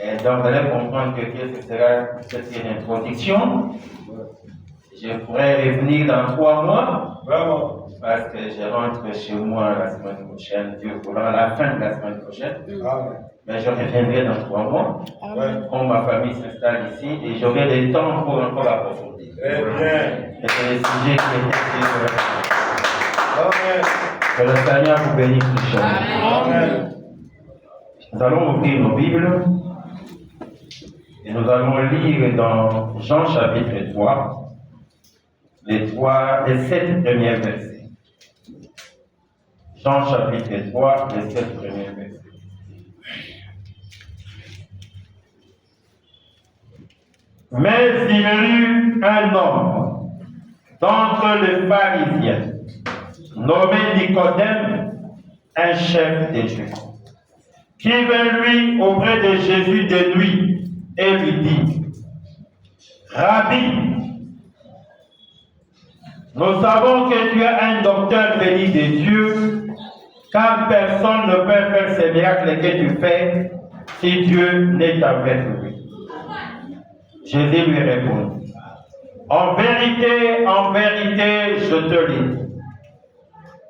Et donc, vous allez comprendre que ce sera une introduction. Je pourrais revenir dans 3 mois. Vraiment. Parce que je rentre chez moi la semaine prochaine, Dieu voulant, à la fin de la semaine prochaine. Amen. Mais je reviendrai dans 3 mois. Amen. Quand ma famille s'installe ici et j'aurai le temps pour encore approfondir. Très bien. Et c'est le sujet qui est Amen. que le Seigneur vous bénisse richement. Amen. Nous allons ouvrir nos Bibles et nous allons lire dans Jean chapitre 3, les 7 premiers versets. Jean chapitre 3, les 7 premiers versets. Mais il y eut un homme d'entre les pharisiens, nommé Nicodème, un chef des Juifs, qui vint lui auprès de Jésus de nuit et lui dit: Rabbi, nous savons que tu es un docteur béni de Dieu, car personne ne peut faire ces miracles que tu fais si Dieu n'est avec lui. Jésus lui répondit: en vérité, je te le dis,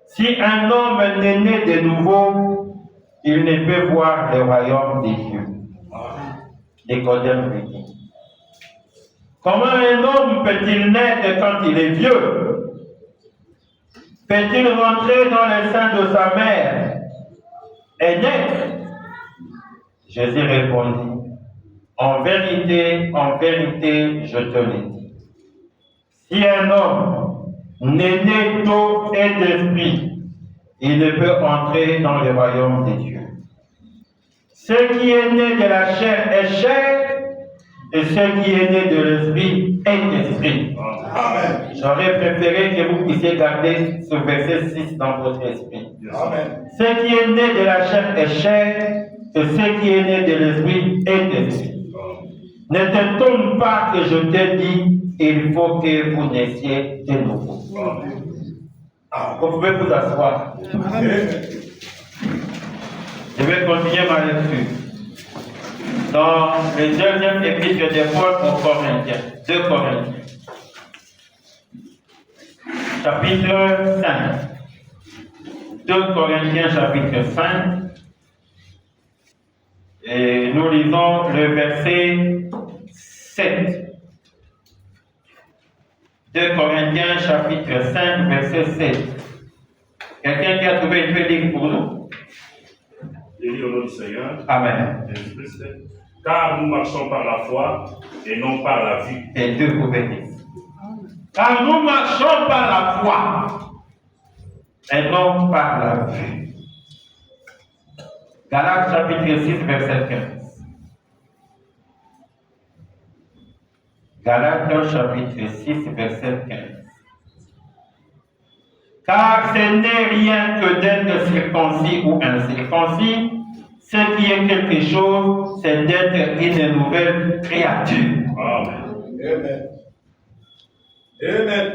si un homme n'est né de nouveau, il ne peut voir le royaume des dieux. Nicodème lui dit: comment un homme peut-il naître quand il est vieux? Peut-il rentrer dans le sein de sa mère et naître? Jésus répondit: en vérité, je te le dis. Si un homme n'est né d'eau et d'esprit, il ne peut entrer dans le royaume des dieux. Ce qui est né de la chair est chair, et ce qui est né de l'esprit est esprit. Amen. J'aurais préféré que vous puissiez garder ce verset 6 dans votre esprit. Amen. Ce qui est né de la chair est chair, et ce qui est né de l'esprit est esprit. Ne t'étonne pas que je te dis, il faut que vous naissiez de nouveau. Vous pouvez vous asseoir. Je vais continuer ma lecture. Dans le deuxième épître de Paul aux Corinthiens, 2 Corinthiens, chapitre 5. 2 Corinthiens, chapitre 5. Et nous lisons le verset 7. 2 Corinthiens, chapitre 5, verset 7. Quelqu'un qui a trouvé une feuille pour nous? Je lis au nom du Seigneur. Amen. Jésus-Christ. Car nous marchons par la foi et non par la vue. Et Dieu vous bénisse. Car nous marchons par la foi et non par la vue. Galates chapitre 6, verset 15. Galates chapitre 6, verset 15. Car ce n'est rien que d'être circoncis ou incirconcis. Ce qui est quelque chose, c'est d'être une nouvelle créature. Amen. Amen.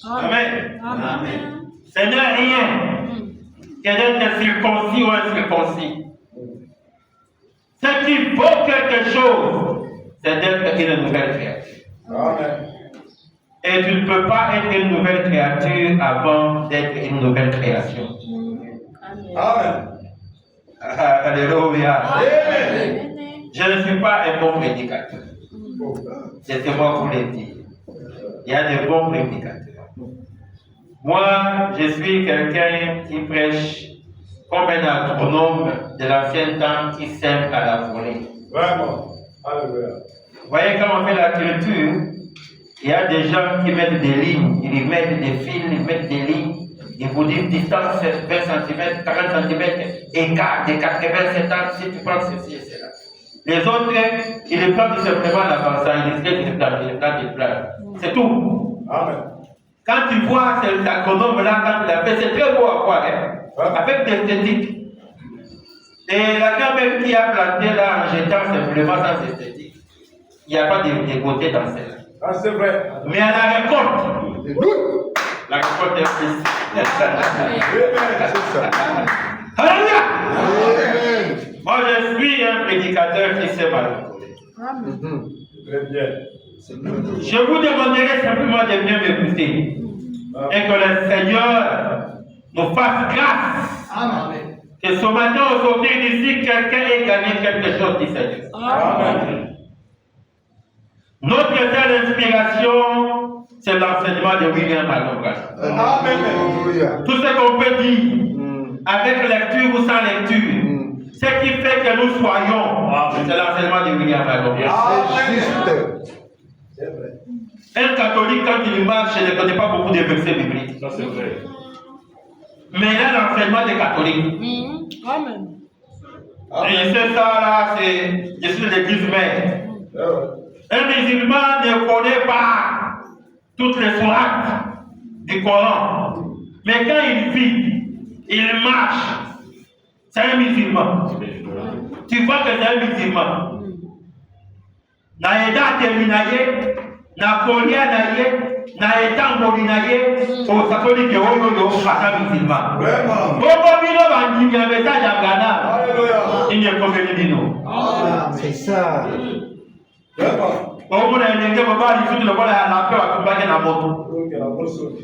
Amen. Amen. Ce n'est rien que d'être circoncis ou incirconcis. Ce qui vaut quelque chose, c'est d'être une nouvelle créature. Amen. Et tu ne peux pas être une nouvelle créature avant d'être une nouvelle création. Amen. Alléluia. Amen. Je ne suis pas un bon prédicateur. C'est moi qui vous l'ai dit. Il y a des bons prédicateurs. Moi, je suis quelqu'un qui prêche comme un astronome de l'ancien temps qui sème à la volée. Vraiment. Alléluia. Vous voyez, quand on fait la culture, il y a des gens qui mettent des lignes, ils mettent des fils, ils mettent des lignes. Ils vous disent distance 20 cm, 40 cm, écart de 87 ans, si tu prends ceci et cela. Les autres, ils les prennent tout simplement l'avançant, ils disent qu'ils plantent des fleurs. C'est tout. Amen. Quand tu vois cet agronome-là, quand il a fait, c'est très beau à voir, hein, avec des esthétiques. Et la grand-mère qui a planté là en jetant simplement sans esthétique, il n'y a pas de beauté dans celle-là. Ah, c'est vrai. Mais à la récolte, la récolte est plus. Amen. C'est ça. Alléluia! Moi, je suis un prédicateur qui sait manipuler. Très bien. Je vous demanderai simplement de bien m'écouter. Et que le Seigneur nous fasse grâce. Amen. Que ce matin, au sortir d'ici, quelqu'un ait gagné quelque chose du Seigneur. Amen. Notre seule inspiration, c'est l'enseignement de William Malonga. Amen. Tout ce qu'on peut dire, avec lecture ou sans lecture, ce qui fait que nous soyons, c'est l'enseignement de William Malonga. C'est vrai. Un catholique, quand il marche, ne connaît pas beaucoup de versets bibliques. Ça, c'est vrai. Mais il a l'enseignement des catholiques. Amen. Et c'est ça là, je suis l'église mère. Un musulman ne connaît pas toutes les sourates du Coran. Mais quand il vit, il marche. C'est un musulman. Tu vois que c'est un musulman. Na eda terminaye, na kolia naye, na eta ngolinaye, au catholique oyo asa musulman. Vraiment. Bobo bino bandimi ya message ya Ghana. Alléluia. Il ne convient bino. C'est ça. Vraiment. Au mona elenge baba lisuki lokola ya lape wakumbake na moto. Ok, la bonne chose.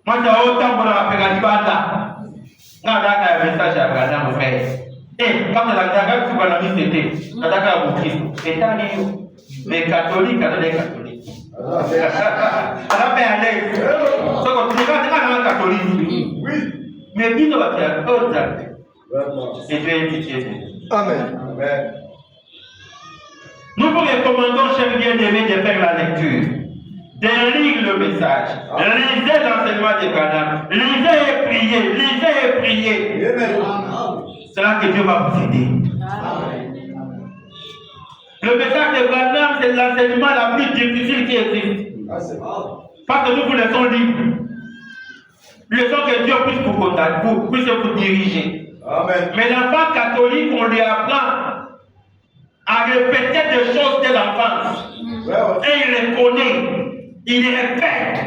Mwanja otambola wapeka libanda. Ngadaka ya message ya Ghana mufere. Kama nataka kuwa na misete, nataka Mkristo. Shetani hiyo. Mais catholique, elle est catholique. Elle a fait à l'aise. Donc, tu regardes un catholique. Oui. Mais bien, va faire autre. Vraiment. Et Dieu est pitié. Amen. Amen. Nous vous recommandons, chers bien-aimés, de faire la lecture, de lire le message, lisez l'enseignement des Ghana, lisez et priez, lisez et priez. Amen. C'est là que Dieu va vous aider. Le message de Ghana, c'est l'enseignement la plus difficile qui existe. Ah, c'est vrai. Parce que nous vous laissons libres. Laissons que Dieu puisse vous contacter, puisse vous diriger. Amen. Mais l'enfant catholique, on lui apprend à répéter des choses dès l'enfance. Et il les connaît. Il les répète.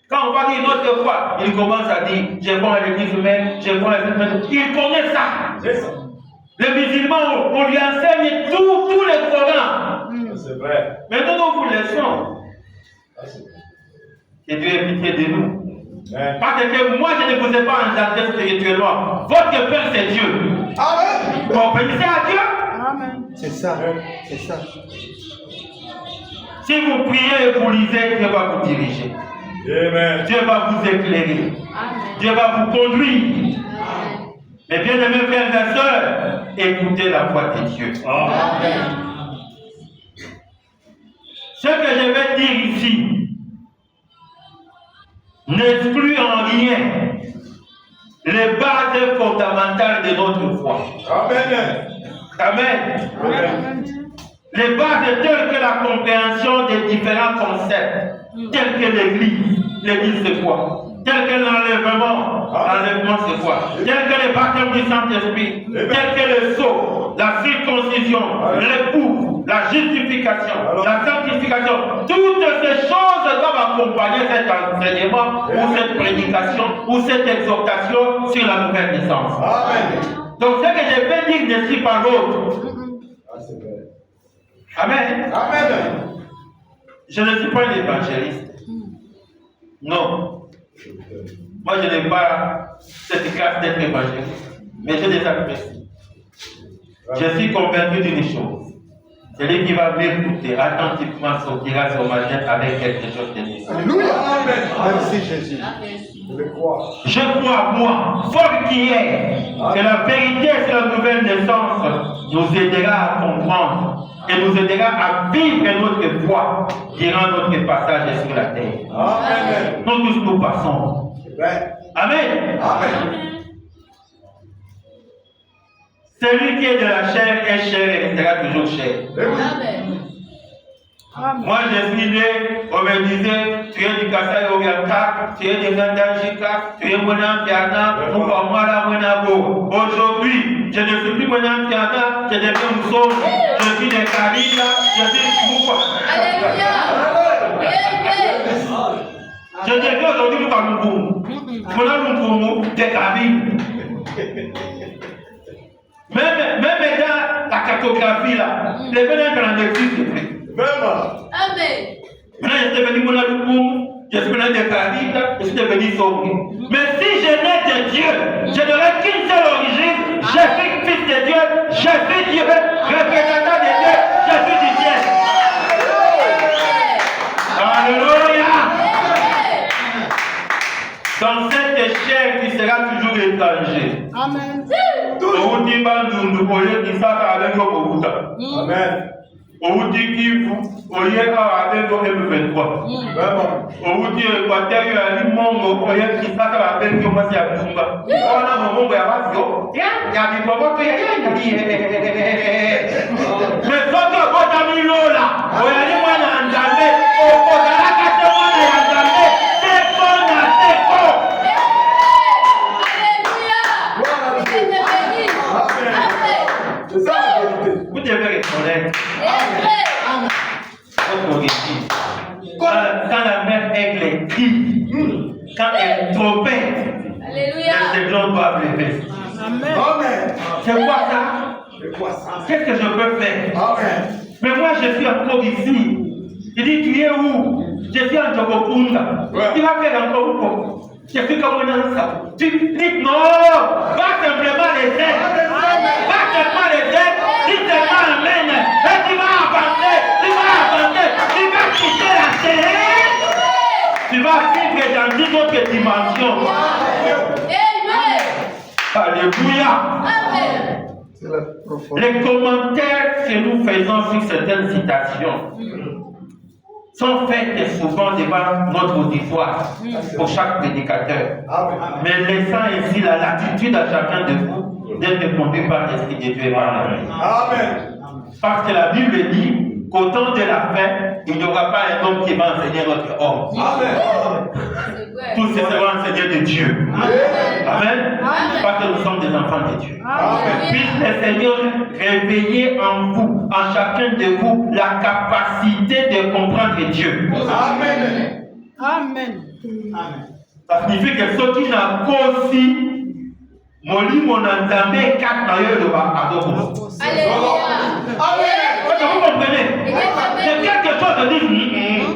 Quand on va dire une autre fois, il commence à dire, je vais à l'église humaine, je vais à l'église humaine. Il connaît ça. C'est ça. Les musulmans, on lui enseigne tous les Corans. C'est vrai. Mais nous vous laissons. Ah, c'est vrai. Que Dieu ait pitié de nous. Amen. Parce que moi, je ne vous ai pas engendré spirituellement. Votre Père, c'est Dieu. Amen. Vous obéissez à Dieu. Amen. C'est ça. C'est ça. Si vous priez et vous lisez, Dieu va vous diriger. Amen. Dieu va vous éclairer. Dieu va vous conduire. Mais bien aimés frères et sœurs, écoutez la voix de Dieu. Ce que je vais dire ici n'exclut en rien les bases fondamentales de notre foi. Amen. Amen. Amen. Les bases telles que la compréhension des différents concepts, tels que l'Église. L'Église c'est quoi? Tel que l'enlèvement, l'enlèvement c'est quoi? Tel que le baptême du Saint-Esprit, tel que le sceau, la circoncision, l'époux, la justification, la sanctification, toutes ces choses doivent accompagner cet enseignement ou cette prédication ou cette exhortation sur la nouvelle naissance. Amen. Donc ce que je vais dire d'ici par l'autre. Ah, c'est vrai. Amen. Amen. Je ne suis pas un évangéliste. Non. Moi, je n'ai pas cette grâce d'être évangéliste. Mais je les apprécie. Je suis convaincu d'une chose. Celui qui va m'écouter attentivement sortira ce matin avec quelque chose de différent. Alléluia. Amen. Merci Jésus. Je le crois. Je crois, moi, fort qui est, que la vérité sur la nouvelle naissance nous aidera à comprendre et nous aidera à vivre notre foi durant notre passage sur la terre. Amen. Nous tous nous passons. C'est vrai. Amen. Amen. Celui qui est de la chair est chair et restera toujours chair. Moi, je suis né, on me disait, tu es du Kassai Oriental, tu es de Nandajika, tu es Monan Piana, aujourd'hui, je ne suis plus Monan Piana, je deviens Mousson, je suis des Karina, je suis Moukwa. Je deviens aujourd'hui Moukwa. Monan Moukwa, des Karina. Même dans la cartographie, là, les bénéfices dans l'existe. Vraiment. Amen. Maintenant, je suis devenu Moulaloukoum, je suis devenu des Carites, je suis devenu Somri. Mais si je n'ai de Dieu, je n'aurai qu'une seule origine. Je suis fils de Dieu, je suis Dieu, représentant de Dieu, je suis du ciel. Alléluia. Dans cette chair qui sera toujours étranger. Amen. Vous dites, nous voyons qui ça avec vos Amen. on vous dit qu'il vous voyez avec vos M23. Vraiment. On vous dit Équateur, il y a un monde, vous voyez qui ça avec vos M23. On a un moment où il y a il y a des moments où il y a mais quand on a mis l'eau là, on a dit moi dans le jamais, on a la carte moi dans le jamais, c'est bon, c'est bon. C'est ça la vérité. Vous devez reconnaître votre origine. Quand la mère aigle crie, quand elle trompette, les aiglons doivent lever. Amen. C'est quoi ça? C'est quoi ça? Qu'est-ce que je peux faire? Amen. Mais moi je suis encore ici. Je dis, tu es où? Je suis en Togokunda. Ouais. Tu vas faire encore où? Je suis comme un enfant. Tu dis non, pas simplement les aides. Pas simplement les aides. Dis seulement amen. Et tu vas avancer. Tu vas quitter la terre. Tu vas vivre dans une autre dimension. Alléluia. C'est la profondeur. Les commentaires que nous faisons sur certaines citations sont faits souvent devant notre auditoire pour chaque prédicateur, Amen. mais laissant ainsi la latitude à chacun de vous d'être conduit par l'Esprit de Dieu et par la main. Amen. Parce que la Bible dit qu'au temps de la fin, il n'y aura pas un homme qui va enseigner notre homme. Amen. Tous ce seront enseignés de Dieu. Amen. Parce que nous sommes des enfants de Dieu. Amen. Puisse le Seigneur réveiller en vous, en chacun de vous, la capacité de comprendre Dieu. Amen. Amen. Ça signifie que ceux qui n'ont pas aussi, mon entendé, quatre naïeux de Bakadoko. Amen. Vous comprenez? C'est quelque chose de dire,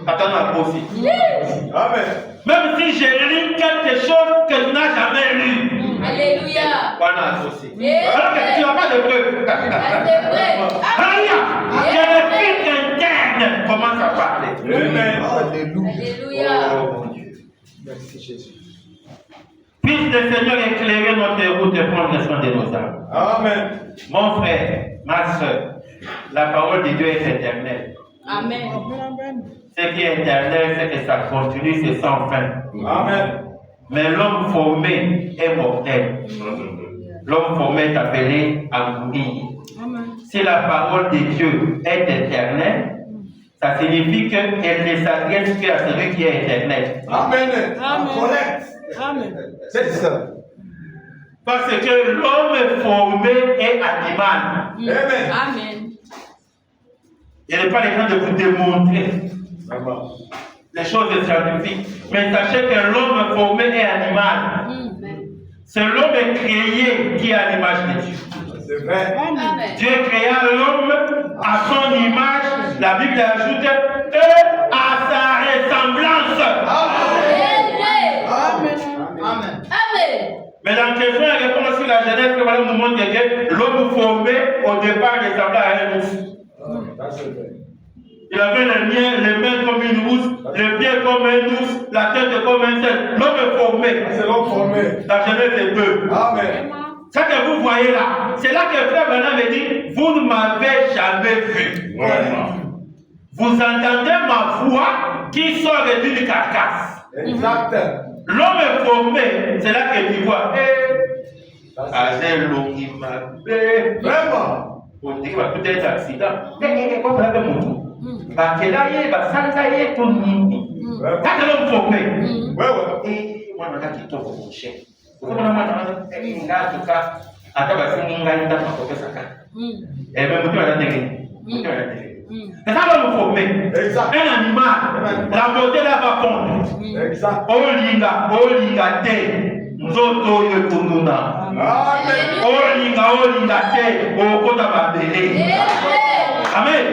attends, aussi. Amen. Même si j'ai lu quelque chose que tu n'as jamais lu. Alléluia. Voilà, aussi. Alors que tu n'as pas de preuve. Alléluia. Que l'esprit interne commence à parler. Amen. Alléluia. Oh mon Dieu. Merci Jésus. Puisse le Seigneur éclairer notre route et prendre soin de nos âmes. Amen. Mon frère, ma soeur, la parole de Dieu est éternelle. Amen. Ce qui est éternel, c'est que ça continue, c'est sans fin. Amen. Mais l'homme formé est mortel. L'homme formé est appelé à mourir. Si la parole de Dieu est éternelle, ça signifie qu'elle ne s'adresse qu'à celui qui est éternel. Amen. Amen. Correct. Amen. C'est ça. Parce que l'homme formé est animal. Amen. Amen. Je n'ai pas le temps de vous démontrer les choses scientifiques. Mais sachez que l'homme formé est animal. C'est l'homme créé qui est à l'image de Dieu. C'est vrai. Amen. Dieu créa l'homme à son image, la Bible ajoute, et à sa ressemblance. Amen. Amen. Mais dans la question et réponse sur la Genèse, voilà, nous montre que l'homme formé au départ ressemblait à un ours. Il avait les mains comme une ours, les pieds comme un ours, la tête comme un cerf. L'homme formé. C'est l'homme formé. La Genèse 2. Amen. Ce que vous voyez là, c'est là que frère Bernard me dit, vous ne m'avez jamais vu. Vous entendez ma voix qui sort d'une carcasse. Exact. L'homme formé, c'est là que tu vois. Vraiment. On dit qu'il va peut-être accident. Comme ça, quand l'homme formé, Ouais. moi, je suis tout mon chien. Et même, c'est ça l'homme formé. Exact. Un animal, la beauté là va fondre. Exact. Olinga te, nzoto yo kununa. olinga te okota mabele. Amen.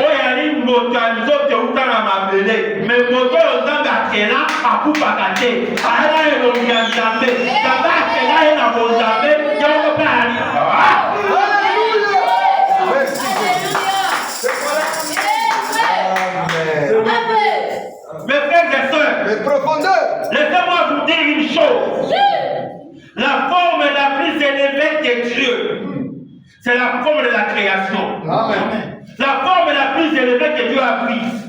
Oyali moto nzoto uta na mabele, mais moto ozanga kena akupaka te. Ala elongi ya Nzambe, Nzambe akena ye na bonzambe, yango pe ali. Mes frères et sœurs, Les profondeurs. laissez-moi vous dire une chose. La forme la plus élevée de Dieu, c'est la forme de la création. Amen. La forme la plus élevée que Dieu a prise,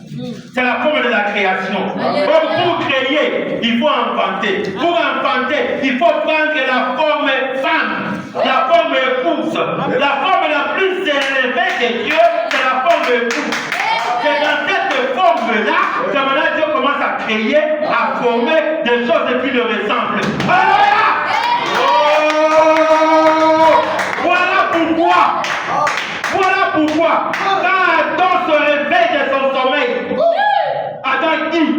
c'est la forme de la création. Comme pour créer, il faut inventer. Pour inventer, il faut prendre la forme femme, la forme épouse. La forme la plus élevée de Dieu, c'est la forme épouse. C'est dans cette forme-là que maintenant Dieu commence à créer, à former des choses qui le ressemblent. Alléluia! Oh! Voilà pourquoi, quand Adam se réveille de son sommeil, Adam dit,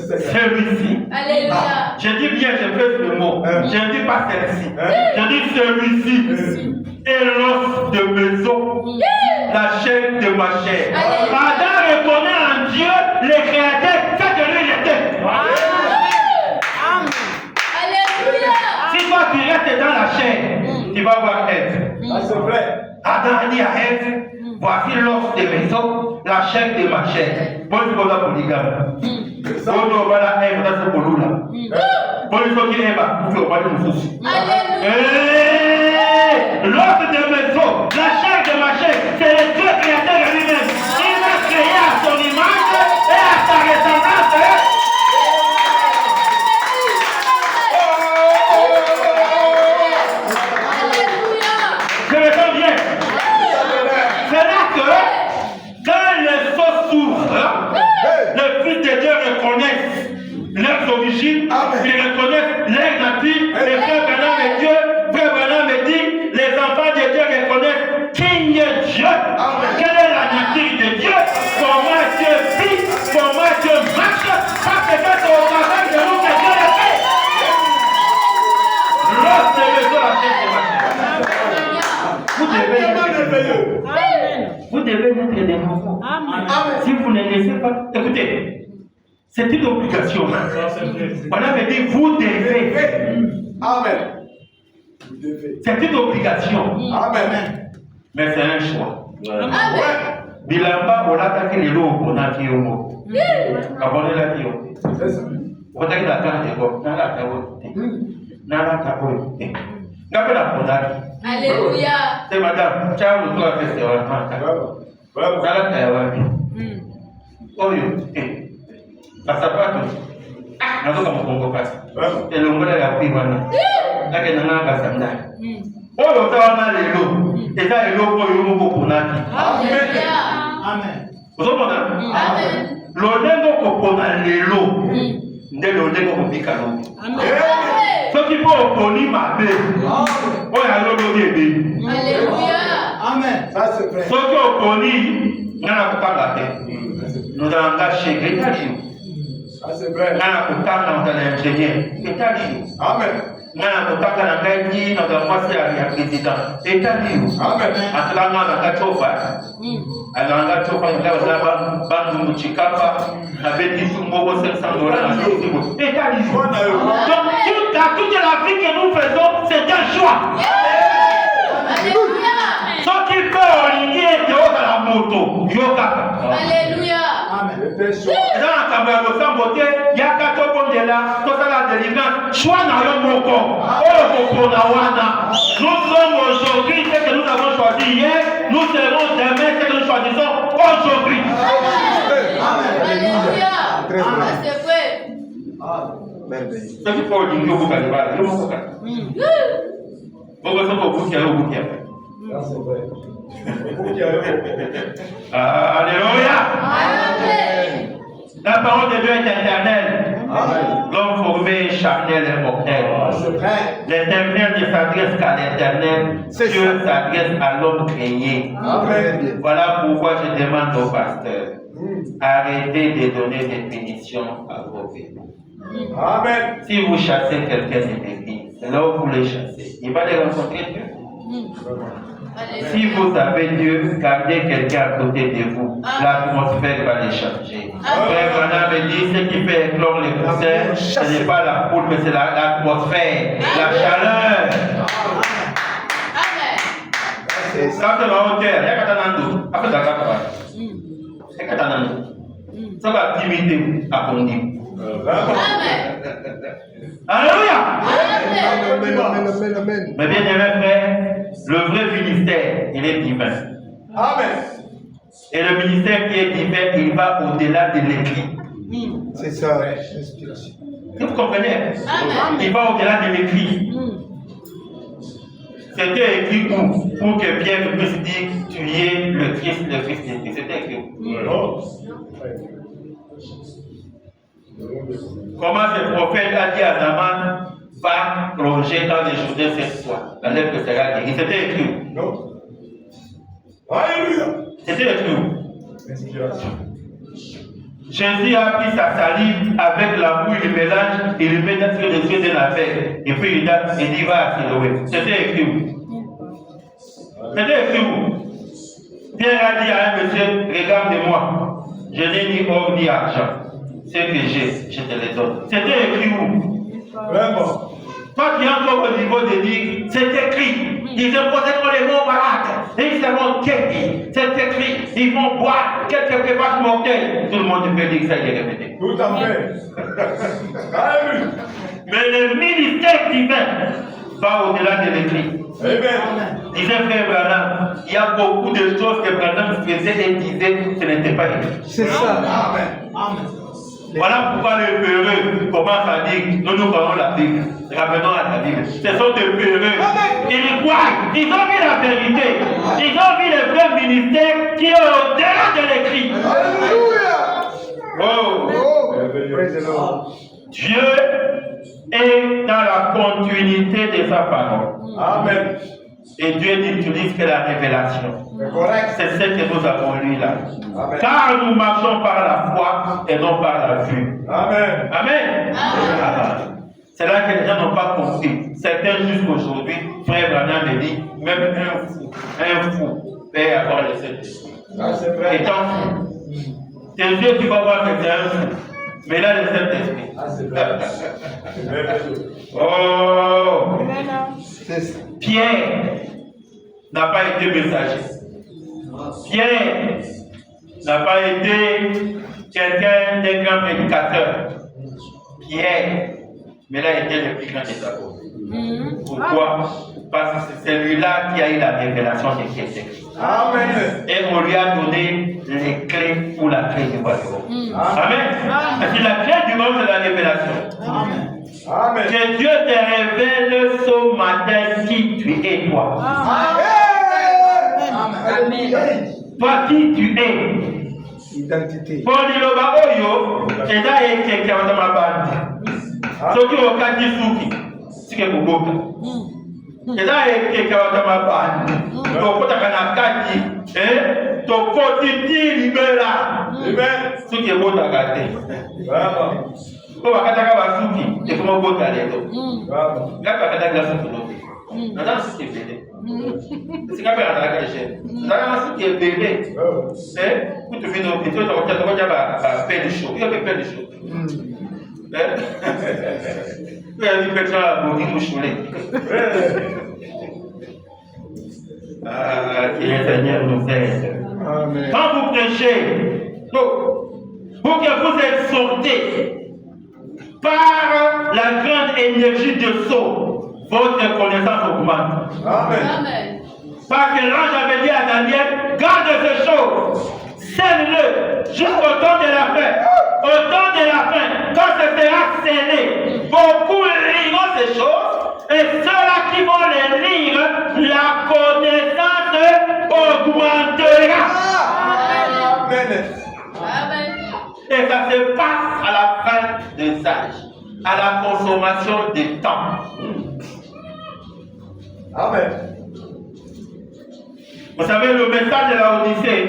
celui-ci. Alléluia. Je dis bien, je pèse le mot. Je ne dis pas celle-ci. Je dis celui-ci est l'os de maison, la chair de ma chair. Adam reconnaît en Dieu les créateurs, c'est de lui était. Alléluia. Si toi tu restes dans la chair, tu vas voir Ève. C'est vrai. Adam a dit à Ève, voici l'os de maison, la chair de ma chair. Bon, c'est pour la polygame. Bon, on va la Ève dans ce boulot-là. Bon, il faut qu'il Ève a coupé au bas de nous aussi. L'os de maison, la chair de ma chair, c'est le Dieu créateur de lui-même. Il m'a créé à son image et à sa ressemblance. Je me sens bien. C'est là que, quand les faux s'ouvrent, les fils de Dieu reconnaissent leurs origines, ils reconnaissent leur nature, et frère Branham et Dieu, frère Branham me dit, les enfants de Dieu reconnaissent qui est Dieu, quelle est la nature de Dieu, comment Dieu vit, comment Dieu marche, parce que c'est au travail de nous que Dieu le fait. Lorsque le Dieu la tête de ma chair. Vous devez mettre des mots. Si vous ne laissez pas, écoutez, c'est une obligation. Voilà, me dit, vous devez. Amen. C'est une obligation. Amen. Mais c'est un choix. Amen. Bilamba, on a attaqué les lots, on a qui au mot. Abonnez la qui au mot. On a attaqué la carte de l'eau. N'a la carte. N'avez la condamné. Alléluia. C'est madame, ciao, le toit festival. Nala kayawapi. Oyo, kasapatu. Nazoka mkongo kasi. Elongola ya kuibana. Nake nanga sandali. Oyo tawana lelo. Eza eloko oyo moko kunaki. Amen. Ozomona? Amen. Londengo kopona lelo. Nde londengo kopika lobi. Soki po oponi mabe. Oyo alolo yebe. Alléluia. Amen. Ça c'est vrai. Soki oponi ngana kopanga te. Nous allons gâcher l'état-lieu. Ça c'est vrai. Ngana kopanga dans l'ingénieur. État-lieu. Amen. Ngana kopanga dans l'ingénieur dans la moitié à la président. État-lieu. Amen. Atlanga na kachofa. Alanga chofa ngaba bandu muchikapa. Avec $500 na kitu. État-lieu. Donc toute la vie que nous faisons, c'est un choix. Alléluia. Soki pe olingi ete oza la moto yo kaka. Alléluia. Eza na kambo ya losambo te yaka tobondela tosala délivrance choix na yo moko oyo kopona wana. Nous sommes aujourd'hui ce que nous avons choisi hier, nous serons demain ce que nous choisissons aujourd'hui. Alléluia. Très bien. C'est vrai. Merveilleux. Soki pe olingi obuka libala yo moko kaka. Boko soki obukia yo obukia. Ça c'est vrai. Alléluia. Amen. La parole de Dieu est éternelle. Amen. L'homme formé, charnel et mortel. C'est vrai. L'éternel ne s'adresse qu'à l'éternel. Dieu s'adresse à l'homme créé. Amen. Voilà pourquoi je demande au pasteur, arrêtez de donner des punitions à vos bébés. Amen. Si vous chassez quelqu'un de l'église, c'est là où vous les chassez. Il va les rencontrer Dieu. Si Alléluia. vous avez Dieu, gardez quelqu'un à côté de vous. L'atmosphère va les changer. Frère Branham me dit, ce qui fait éclore les poussins, ce n'est pas la poudre, mais c'est l'atmosphère, la chaleur. Amen. Ça, c'est la hauteur. Il y a Katanando. Après, d'accord. C'est Katanando. Ça va timiter à ton niveau. Amen. Alléluia. Amen, amen, amen, amen. Mais bien aimé frère, le vrai ministère, il est divin. Amen. Et le ministère qui est divin, il va au-delà de l'écrit. C'est ça, l'inspiration. Vous comprenez? Amen. Il va au-delà de l'écrit. C'était écrit où? Pour que Pierre puisse dire, tu es le Christ de Christ. C'était écrit où? Comment ce prophète a dit à Naman, va plonger dans les jours cette fois. La lèvre sera guérie. C'était écrit où? Non. Alléluia. C'était écrit où? Inspiration. Jésus a pris sa salive avec l'amour, il mélange, il le met sur les yeux de la terre. Et puis il dit va à Siloé. C'était écrit où? C'était écrit où? Pierre a dit à un monsieur, regarde-moi, je n'ai ni or ni argent. Ce que j'ai, je te le donne. C'était écrit où? Vraiment. Toi qui es encore au niveau de dire, c'est écrit. Ils imposeront les mots malades. Et ils seront guéris. C'est écrit. Ils vont boire quelques breuvages mortels. Tout le monde peut dire que ça, il est répété. Tout à fait. Alléluia. Mais le ministère divin va au-delà de l'écrit. Amen. Disait frère Branham, il y a beaucoup de choses que Branham faisait et disait, ce n'était pas écrit. C'est ça. Amen. Amen. Voilà pourquoi les peureux commencent à dire, nous parlons la Bible. Revenons à la Bible. Ce sont des peureux. Ils croient. Ils ont vu la vérité. Ils ont vu le vrai ministère qui est au-delà de l'écrit. Alléluia. Oh. Oh, praise the Lord. Dieu est dans la continuité de sa parole. Amen. Et Dieu n'utilise que la révélation. C'est correct. C'est ce que nous avons lu là. Amen. Car nous marchons par la foi et non par la vue. Amen. Amen. Amen. C'est là que les gens n'ont pas compris. Certains jusqu'aujourd'hui, frère Branham me dit, même un fou peut avoir le Saint-Esprit. Ça, c'est vrai. Étant fou. Tes yeux, tu vas voir que c'est un fou. Mais là, le Saint-Esprit. Ah, c'est vrai. C'est vrai. Oh! C'est ça. Pierre n'a pas été messager. Pierre n'a pas été quelqu'un d'un grand prédicateur. Pierre, mais là, il était le plus grand des apôtres. Pourquoi? Parce que c'est celui-là qui a eu la révélation de qui est écrit. Amen. Et on lui a donné les clés pour la clé du royaume. Amen. Parce que la clé du royaume, c'est la révélation. Amen. Amen. Que Dieu te révèle ce matin qui tu es, toi. Amen. Toi qui tu es. Identité. Pour liloba oyo, eza ekeke wana mabandi. Soki okati suki, sike koboka. Eza ekeke wana mabandi. Tokotaka na kati, tokoti ti libela. Amen. Suki ebotaka te. Vraiment. Po bakataka basuki, ekoma obota lelo. Vraiment. Ngati bakataka suki lobi. Naza na suki ebele. Sika mpe nazalaka echene. Nazalaka na suki ebele. Oh. Kutu vino, ito tokoja ba pele show. Iyo pe pele show. Iyo ni petra boni mushule. Que le Seigneur nous aide. Amen. Quand vous prêchez, pour que vous exhortez par la grande énergie de saut, votre connaissance augmente. Amen. Amen. Parce que l'ange avait dit à Daniel, garde ces choses, scelle-le jusqu'au temps de la fin. Au temps de la fin, quand ce sera scellé, beaucoup liront ces choses, et ceux-là qui vont les lire, la connaissance augmentera. Amen. Amen. Et ça se passe à la fin des âges, à la consommation des temps. Amen. Vous savez, le message de la Odyssée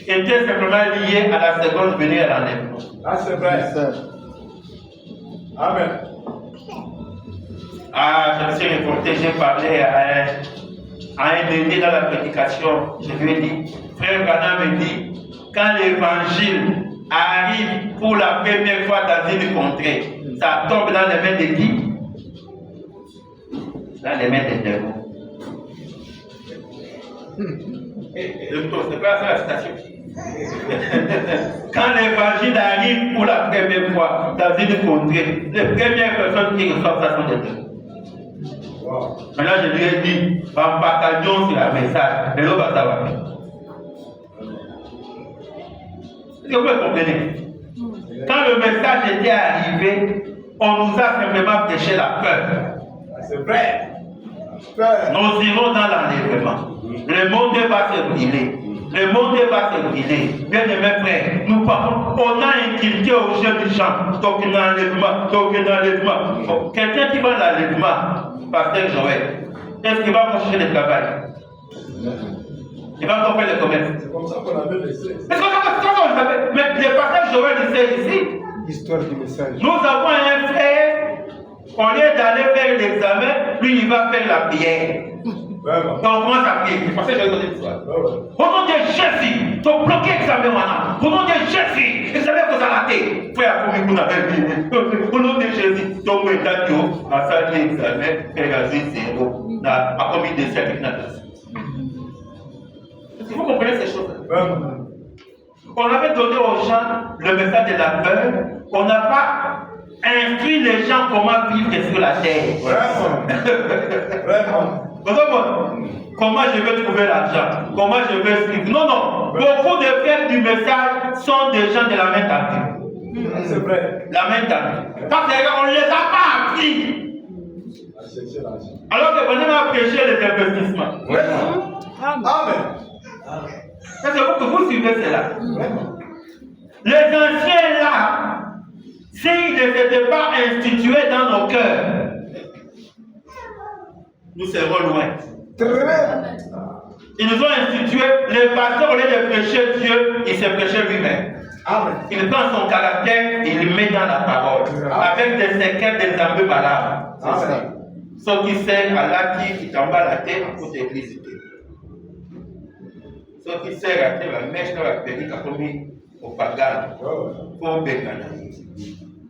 était simplement lié à la seconde venue à l'enlèvement. Ah, c'est vrai. C'est ça. Amen. Ah, je me suis révolté, j'ai parlé à un aîné dans la prédication. Je lui ai dit, frère Branham me dit, quand l'évangile arrive pour la première fois dans une contrée, ça tombe dans les mains de qui? Dans les mains des démons. C'est pas ça la citation. Quand l'évangile arrive pour la première fois dans une contrée, les premières personnes qui reçoivent ça sont des démons. Wow. Maintenant, je lui ai dit, en bataillon sur le message, et l'autre va savoir. Est-ce que vous comprenez? Quand le message était arrivé, on nous a simplement prêché la peur. C'est vrai. Nous irons dans l'enlèvement. Le monde va se brûler. Le monde va se brûler. Bien aimés frères, nous parlons, on a inculqué aux jeunes gens, donc l'enlèvement. Quelqu'un qui va à l'enlèvement, pasteur Joël, est-ce qu'il va chercher le travail? Il va encore faire le commerce. C'est comme ça qu'on avait laissé. Mais le pasteur Joël disait ici, Histoire du message. nous avons un frère, au lieu d'aller faire l'examen, lui il va faire la prière. Vraiment. Donc on commence à prier. Parce que je vais donner l'histoire. Ouais. Au nom de Jésus, tu bloqué l'examen maintenant. Au nom de Jésus, l'examen vous a raté. Frère, pour vous n'avez dit. Au nom de Jésus, tu as dit, à ça l'examen, faire la zéro. À combien de siècles il n'a pas. Vous comprenez ces choses? Vraiment. On avait donné aux gens le message de la peur. On n'a pas instruit les gens comment vivre sur la terre. Vraiment. Vraiment. Comment je vais trouver l'argent? Comment je vais suivre? Non, non. Beaucoup de frères du message sont des gens de la main tendue. C'est vrai. La main tendue. Parce qu'on ne les a pas appris. Alors que venez à prêcher les investissements. Vraiment. Amen. C'est vous que vous suivez cela. Les anciens là, s'ils ne s'étaient pas institués dans nos cœurs, nous serons loin. Ils nous ont institués, le pasteur, au lieu de prêcher Dieu, il se prêchait lui-même. Il prend son caractère et il le met dans la parole, avec des séquelles, des embûches valables. Ce qui sert à l'acquis, qui tombe à la terre à cause de l'électricité. Ce qui sert à terre, la mèche dans la pénique, a commis au pagan, pour Bégana.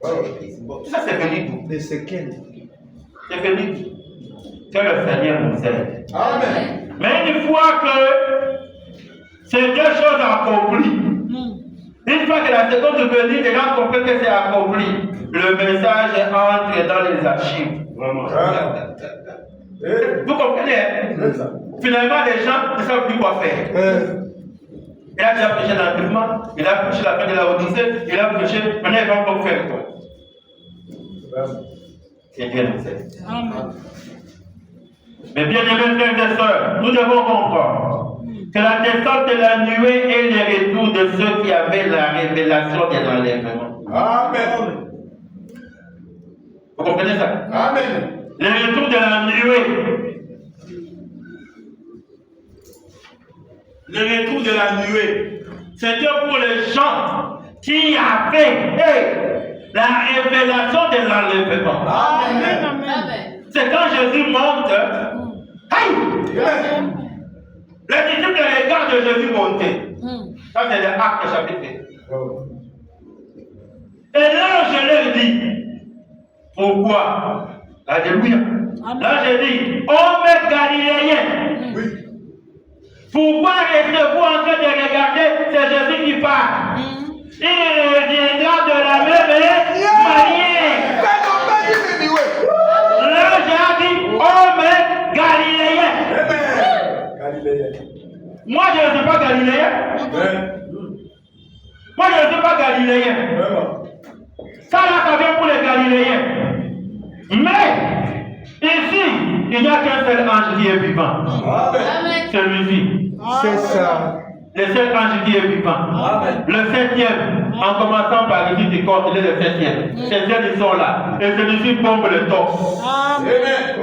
Tout ça, c'est venu d'où? Les séquelles. C'est venu d'où? Que le Seigneur nous aide. Amen. Mais une fois que c'est deux choses accomplies, une fois que la seconde venue est là, compris que c'est accompli, le message entre dans les archives. Vraiment. Vous comprenez? Finalement, les gens ne savent plus quoi faire. Il a déjà prêché l'enlèvement, il a prêché la fin de la Odyssée, il a prêché, maintenant il va encore faire quoi? Que Dieu nous aide. Amen. Mais bien aimés frères et sœurs, nous devons comprendre que la descente de la nuée est le retour de ceux qui avaient la révélation de l'enlèvement. Amen. Vous comprenez ça? Amen. Le retour de la nuée. Le retour de la nuée. C'était pour les gens qui avaient la révélation de l'enlèvement. Amen. Amen. C'est quand Jésus monte. Aïe! Les disciples regardent Jésus monter. Ça, c'est l'Acte chapitre 1. Et là, je leur dis, pourquoi? Alléluia. Là, je dis, hommes galiléens, Oui. pourquoi êtes-vous en train de regarder? C'est Jésus qui parle. Il reviendra de la même manière. Là, j'ai dit, hommes galiléens. Galiléen. Moi, je ne suis pas galiléen. Moi, je ne suis pas galiléen. Vraiment. Ça, là, ça vient pour les galiléens. Mais, ici, il n'y a qu'un seul ange qui est vivant. Amen. Celui-ci. C'est ça. Le seul ange qui est vivant. Amen. Le septième, en commençant par ici du corps, il est le septième. Les septièmes, ils sont là. Et celui-ci bombe le torse. Amen.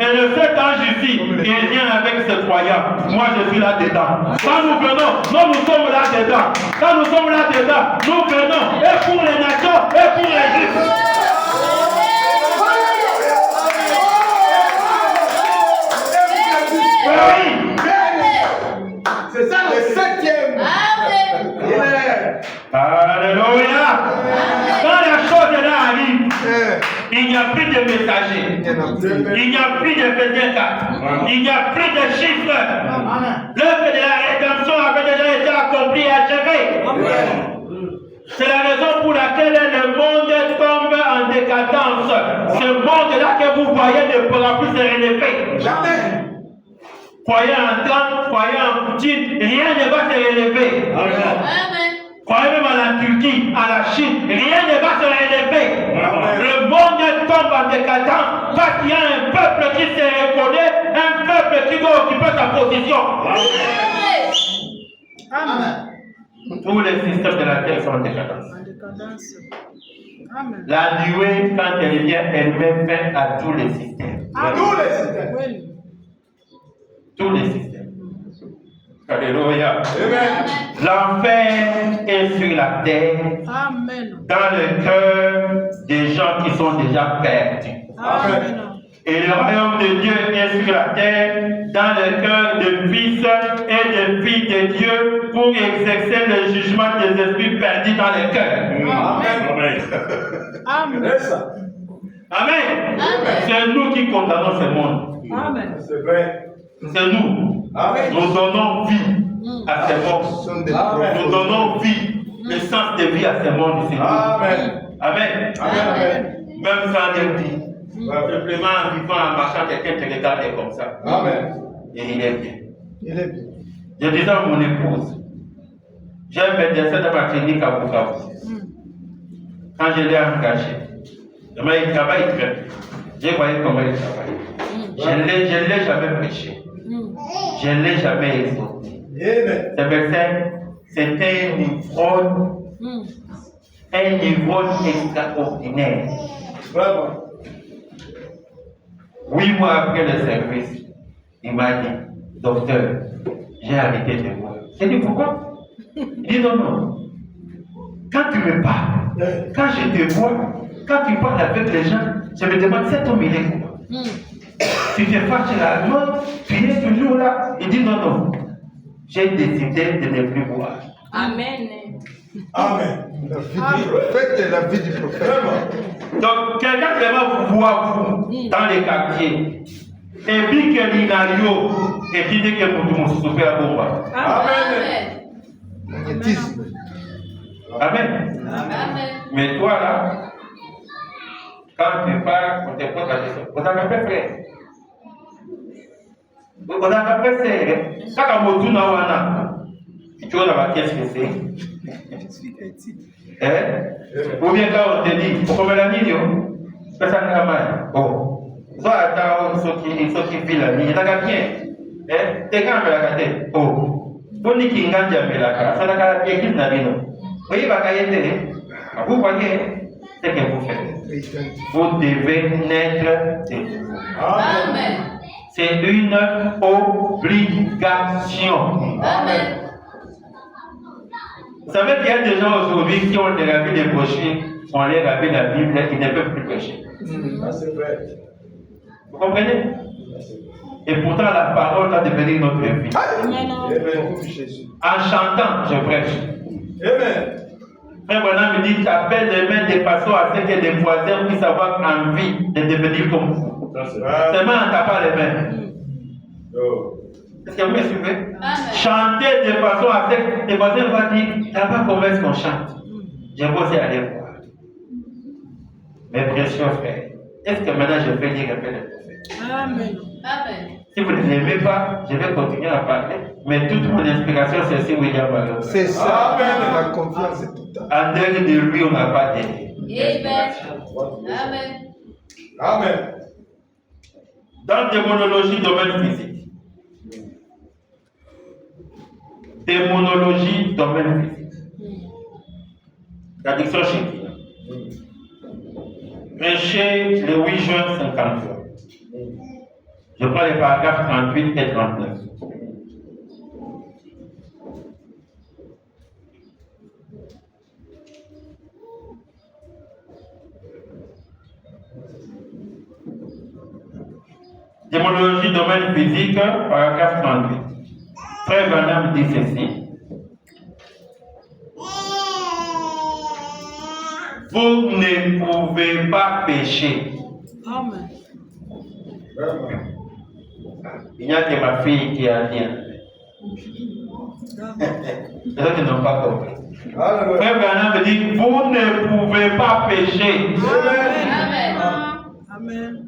Et le sept ange ici, il vient avec ses croyants. Moi, je suis là-dedans. Quand nous venons, nous sommes là-dedans. Quand nous sommes là-dedans, nous venons. Et pour les nations, et pour les juifs. Oui. C'est ça le septième. Amen. Amen. Alléluia. Quand la chose là arrive, il n'y a plus de messagers. Il y en a plus. Il n'y a plus de 24. Il n'y a plus de chiffres. L'œuvre de la rédemption avait déjà été accomplie et achevée. C'est la raison pour laquelle le monde tombe en décadence. Ce monde-là que vous voyez ne pourra plus se relever. Jamais. Croyez en Trump, croyez en Poutine, rien ne va se relever. Amen. Croyez même à la Turquie, à la Chine, rien ne va se relever. Le monde tombe en décadence parce qu'il y a un peuple qui se reconnaît, un peuple qui doit occuper sa position. Amen. Tous les systèmes de la terre sont en décadence. La nuée, quand elle vient, elle met fin à tous les systèmes. Tous les systèmes. Tous les systèmes. Alléluia. Amen. L'enfer est sur la terre, dans le cœur des gens qui sont déjà perdus. Amen. Et le royaume de Dieu est sur la terre, dans le cœur de fils et de filles de Dieu, pour exercer le jugement des esprits perdus dans le cœur. Amen. C'est ça. Amen. C'est nous qui condamnons ce monde. C'est vrai. C'est nous. Amen. Nous donnons vie à ces mondes. Ce sont des Amen. Nous donnons vie, le sens de vie à ces mondes ici. Amen. Amen. Amen. Même sans le vie. Simplement en vivant, en marchant, quelqu'un te regarde comme ça. Amen. Et il est bien. Il est bien. Je disais à mon épouse, j'ai un médecin dans ma clinique à Bukavu. Quand je l'ai engagé, il travaille très bien. J'ai voyé comment il travaille. Je ne l'ai jamais prêché. Je ne l'ai jamais exhorté. Amen. Ce médecin, c'était un ivrogne extraordinaire. Vraiment. 8 mois après le service, il m'a dit, docteur, j'ai arrêté de voir. J'ai dit, pourquoi? Il dit, non. Quand tu me parles, quand je te vois, quand tu parles avec les gens, je me demande, cet homme, il est quoi? Tu te fâches la mort, tu es toujours là. Il dit, non. J'ai décidé de ne plus voir. Amen. Amen. La vie du prophète et la vie du prophète. Vraiment. Donc, quelqu'un qui va vous voir, vous, dans les quartiers, et puis que l'inario, et puis dit que vous vous souffrez à Bomba. Amen. Magnétisme. Amen. Amen. Mais toi, là, quand tu pars, on te pose la question. Vous avez fait frère. Vous avez fait frère. Quand on retourne à Wana, tu vois là-bas, qu'est-ce que c'est? Ou bien quand on te dit, vous comprenez la million? C'est ça qui mal. Bon. Soit attends, ceux qui vivent la vie, il y a bien. T'es quand même la tête. Oh. Pour nous qui n'ont jamais la carte, ça n'a pas qui n'a pas. Vous voyez, vous voyez ce que vous faites. Vous devez naître de nouveau. Amen. C'est une obligation. Amen. Vous savez qu'il y a des gens aujourd'hui qui ont déjà vu des brochures, on leur a vu la Bible, ils ne peuvent plus prêcher. C'est vrai. Vous comprenez? Et pourtant, la parole va devenir notre vie. Amen. Jésus. En chantant, je prêche. Amen. Frère Bonham me dit, t'appelles les mains de façon à ce que les voisins puissent avoir envie de devenir comme vous. Ça, c'est vrai. Seulement en tapant les mains. Oh. Est-ce que vous me suivez? Amen. Chanter de façon à ce que les voisins vont dire, là-bas, comment est-ce qu'on chante? Je vais aussi aller voir. Mes précieux frères, est-ce que maintenant je vais lire un peu le prophète? Amen. Si vous ne l'aimez pas, je vais continuer à parler, mais toute mon inspiration, c'est sur William Barrow. C'est ça. Amen. La confiance est totale. En dehors de lui, on n'a pas d'aide. Amen. Amen. Amen. Dans démonologie, domaine physique. Démonologie, domaine physique. L'addiction chérie. Prêché le 8 juin 53. Je prends les paragraphes 38 et 39. Démonologie, domaine physique, paragraphe 38. Frère Branham dit ceci. Vous ne pouvez pas pécher. Amen. Il n'y a que ma fille qui a dit. Les autres n'ont pas compris. Frère Branham dit, vous ne pouvez pas pécher. Amen. Amen.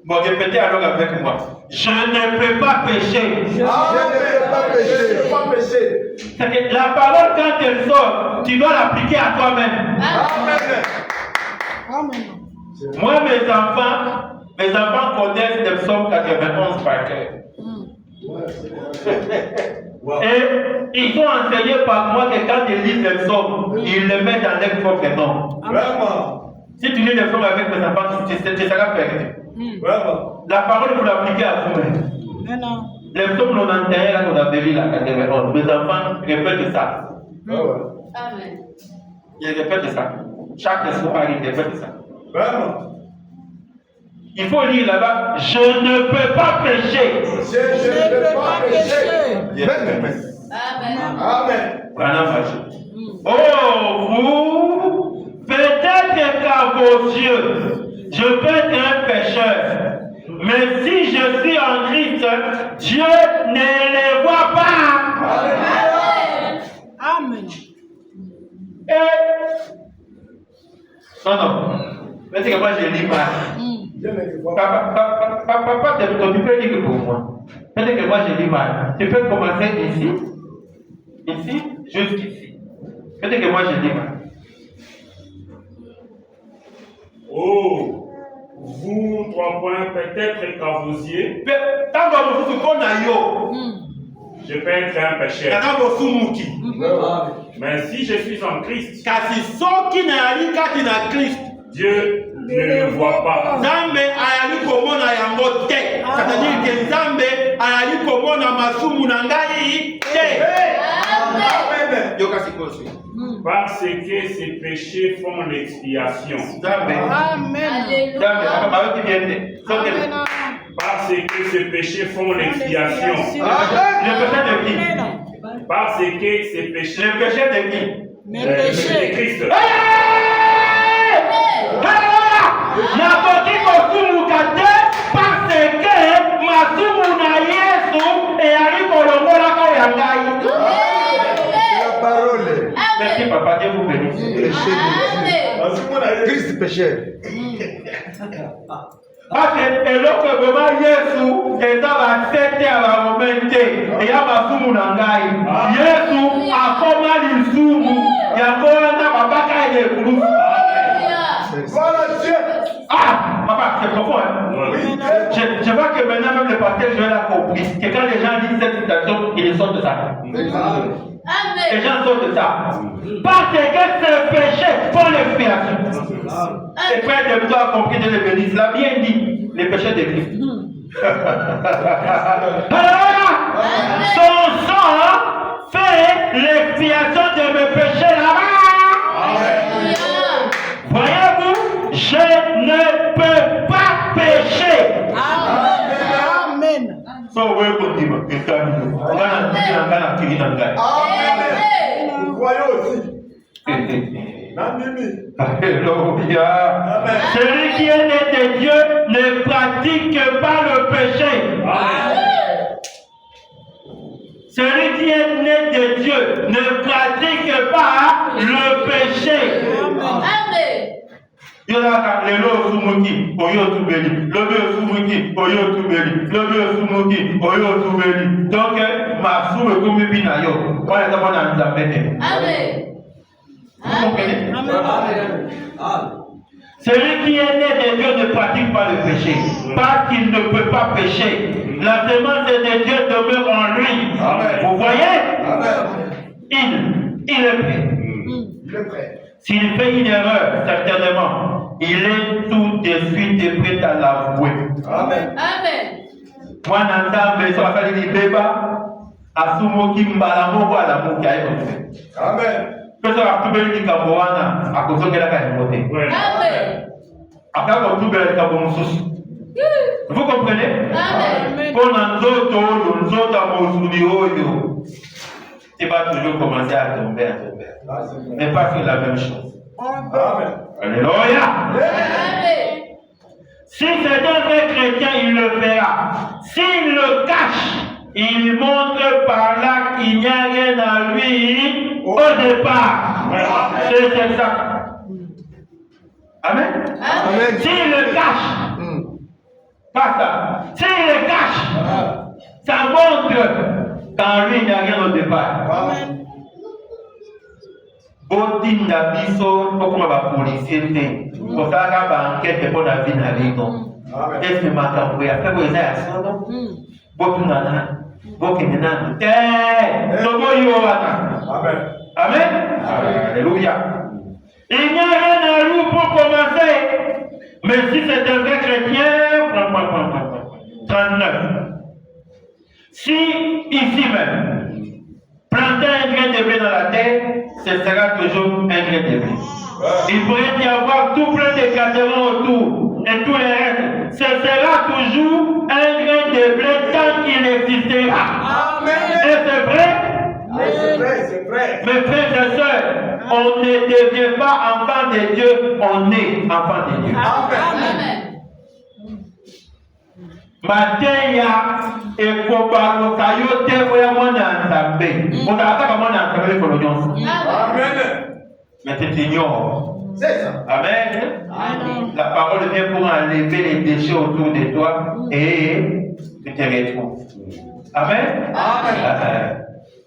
Bon, répétez alors avec moi. Je ne peux pas pécher. Je ne peux pas pécher. C'est que la parole, quand elle sort, tu dois l'appliquer à toi-même. Amen. Moi, mes enfants connaissent le psaume 91 par cœur. Et ils sont enseignés par moi que quand ils lisent le psaume, ils le mettent dans leur propre nom. Vraiment. Si tu lis le psaume avec mes enfants, tu seras perdu. Vraiment. La parole, vous l'appliquez à vous-même. Maintenant. Le psaume 91 là qu'on a lu, la 91, mes enfants répètent ça. Amen. Ils répètent ça. Chaque soir, ils répètent ça. Vraiment. Il faut lire là-bas, je ne peux pas pécher. Je ne peux pas pécher. Amen. Amen. Oh, vous, peut-être qu'à vos yeux, je peux être un pécheur. Mais si je suis en Christ, Dieu ne les voit pas. Amen. Non. Mais c'est que moi, je lis mal. Papa, tu peux lire pour moi. Peut-être que moi, je lis mal. Tu peux commencer ici, jusqu'ici. Peut-être que moi, je lis mal. Oh, vous, 3 points, peut-être qu'à vos yeux, Tant que vous qu'on a yo, je peux être un pécheur. tant que vous mouki. Mais si je suis en Christ, Car si ceux qui n'ont pas de Christ, Dieu ne le voit pas. Zambe ayali komona yango te. C'est-à-dire que Zambe ayali komona masumu na ngai te. Amen. Yoka sikosi. Parce que ces péchés font l'expiation. Zambe. Amen. Zambe. Papa, tu viens de. Amen. Parce que ces péchés font l'expiation. Le péché de qui? Parce que ces péchés. Le péché de qui? Mes Le péché de péchés. Christ. Nakoki kosumuka te parce que masumu na Yesu eyali kolongolaka oyo ya ngai. La parole. Merci papa, Dieu vous bénisse. Péché de Dieu. Christ pécheur. Parce que eloko vraiment Yesu eza basete ya baromene te eya masumu na ngai. Yesu akoma lisumu yango wana babaka ye ekulusu. Voilà Dieu. Ah, papa, c'est profond, hein? Oui. Je vois que maintenant même le pasteur Joël a compris que quand les gens lisent cette citation, ils sortent de ça. Les gens sortent de ça. Parce que ce péché font l'expiation. Et Père de nous a compris de l'église. Il a bien dit, les péchés de Christ. Alors, son sang fait l'expiation de mes péchés là-bas. Voyez-vous, je ne peux pas pécher. Amen. So we continue. Amen. Nous croyons aussi. Alléluia. Amen. Celui qui est né de Dieu ne pratique pas le péché. Celui qui est né de Dieu ne pratique pas le péché. Yolaka lelo osumuki oyo tubeli lobi osumuki oyo tubeli lobi osumuki oyo tubeli donc masumu ekomi bi na yo wana eza mwana nzambe te. Vous comprenez? Celui qui est né de Dieu ne pratique pas le péché parce qu'il ne peut pas pécher. La semence de Dieu demeure en lui. Vous voyez? Il est prêt. Il est prêt. S'il fait une erreur, certainement, il est tout de suite prêt à l'avouer. Amen. Moi, Nandambe, ça va faire des débats. Asumoki mbala moko ala moki aye kote. Amen. Pesa akubeli ni kaboana akozoke la kaya mote. Après, on trouve le cabon sous. Vous comprenez? Amen. Pour nous autres, tu vas toujours commencer à tomber. Mais pas faire la même chose. Amen. Alléluia. Amen. Si c'est un vrai chrétien, il le fera. S'il le cache, il montre par là qu'il n'y a rien à lui au départ. C'est ça. Amen. Amen. S'il le cache, pas ça. S'il le cache, ça montre qu'en lui il n'y a rien au départ. Amen. Botinda biso pokuma ba policier te. Kosaka ba enquête pour la vie na ligo. Est-ce que makambo ya febo eza ya solo? Botuna na. Bokende na. Lobo yo wana. Amen. Amen. Alléluia. Il n'y a rien à lui pour commencer. Mais si c'est un vrai chrétien, 39. Si ici même, planter un grain de blé dans la terre, ce sera toujours un grain de blé. Il pourrait y avoir tout plein de caterans autour et tous les restes. Ce sera toujours un grain de blé tant qu'il existera. Amen. Et c'est vrai? C'est vrai, c'est vrai. Mes frères et sœurs, on ne devient pas enfant de Dieu, on est enfant de Dieu. Amen. Mateya ekobalo kayo te oya mwana nzambe. On a attaqué mwana nzambe pour l'audience. Amen. Mais tu t'ignores. C'est ça. Amen. La parole vient pour enlever les déchets autour de toi et tu te retrouves. Amen. Amen.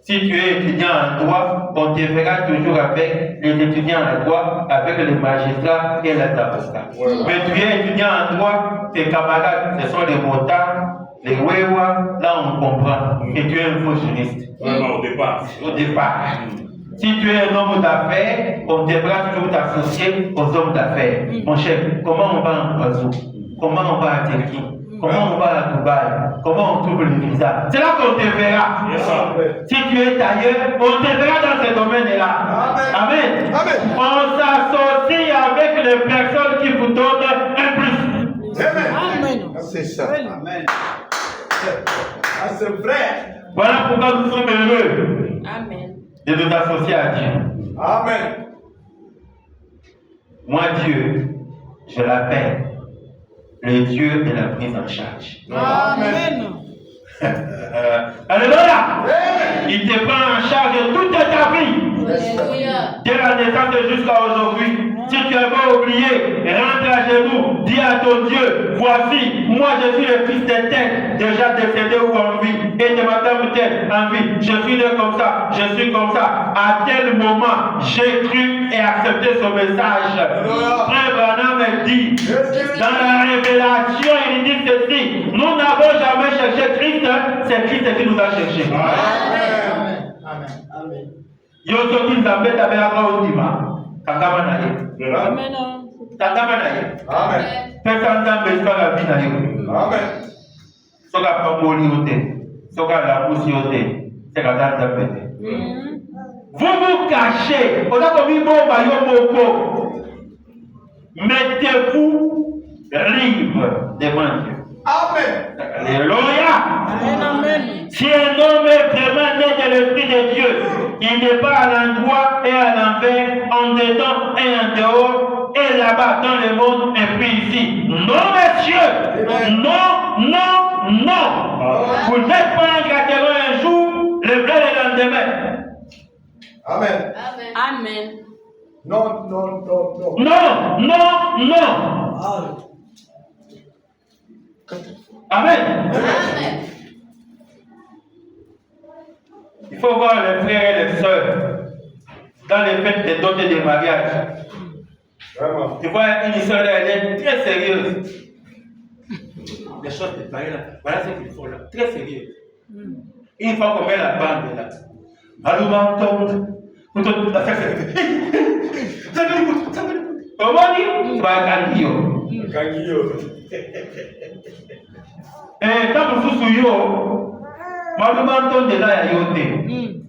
Si tu es étudiant en droit, on te verra toujours avec les étudiants en droit, avec les magistrats et les avocats. Mais tu es étudiant en droit, tes camarades, ce sont les motards, les wewa, là on comprend. Et tu es un faux juriste. Vraiment, au départ. Au départ. Si tu es un homme d'affaires, on devra toujours t'associer aux hommes d'affaires. Mon chef, comment on va en Oiseau? Comment on va à Turquie? Comment on va à Dubaï? Comment on trouve le visa? C'est là qu'on te verra. Yes, sir. Si tu es ailleurs, on te verra dans ces domaines-là. Amen. Amen. On s'associe avec les personnes qui vous donnent un plus. Amen. C'est ça. Amen. Ah, c'est vrai. Voilà pourquoi nous sommes heureux Amen. de nous associer à Dieu. Amen. Moi, Dieu, je l'appelle le Dieu de la prise en charge. Amen. Alléluia. Il te prend en charge toute ta vie. Alléluia. Dès la naissance jusqu'à aujourd'hui. Si tu avais oublié, rentre à genoux, dis à ton Dieu, voici, moi je suis le fils de tel, déjà décédé ou en vie, et de madame telle en vie. Je suis né comme ça, je suis comme ça. À tel moment, j'ai cru et accepté ce message. Frère Branham dit, dans la révélation, il dit ceci, nous n'avons jamais cherché Christ, c'est Christ qui nous a cherché. Amen. Amen. Yosoki Nzambe tabelaka ondima. Tangama na ye. Amen. Tangama na ye. Amen. Pesa Nzambe esala la vie na ye. Amen. Soka pamboli yo te. Soka lamusi yo te. Seka Nzambe te. Vous vous cachez. On a commis bomba yo moko. Mettez-vous libre devant Dieu. Amen. Alléluia. Amen. Si un homme est vraiment né de l'Esprit de Dieu, il n'est pas à l'endroit et à l'envers, en dedans et en dehors, et là-bas dans le monde, et puis ici. Non, messieurs! Non, non, non! Vous n'êtes pas un gâteron un jour, le blé le lendemain. Amen. Amen. Non, non, non, non. Non, non, non! Amen! Amen. Il faut voir les frères et les sœurs dans les fêtes des dot et des mariages. Vraiment. Tu vois, une histoire, elle est très sérieuse. Les choses de Paris là, voilà ce qu'il faut là, très sérieux. Une fois qu'on met la bande là, Malouma tombe, comment dit? Bagagio. Gagnon. Et quand vous souillez, Malouma tombe de là, il y a yoté.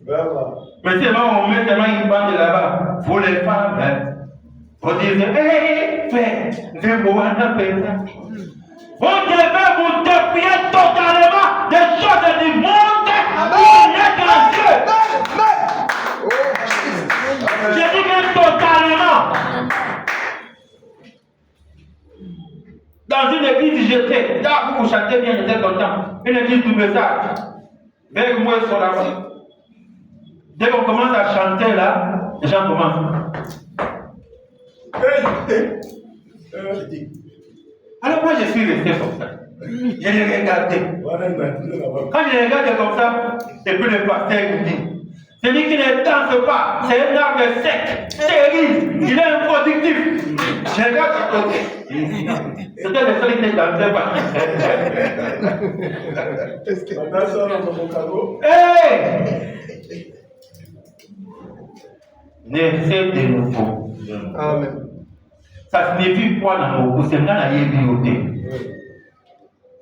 Vraiment. Mais c'est là, on met tellement une bande là-bas. Vous les femmes, hein. Vous dites, hé, frère, vous devez vous défier totalement des choses du monde pour naître en Dieu. Je dis bien totalement. Dans une église, j'étais, là où vous chantez bien, j'étais content. Une église du message. Vers moi sur la rue. Dès qu'on commence à chanter là, les gens commencent. Alors moi je suis resté comme ça. Je les regardais. Quand je les regardais comme ça, et puis le pasteur me dit, celui qui ne danse pas, c'est un arbre sec, stérile, il est improductif. Je regarde à côté. C'était le seul qui ne dansait pas. Hey! Naissez de nouveau. Amen. Ça signifie quoi dans mon coup? C'est dans la yébiyoté.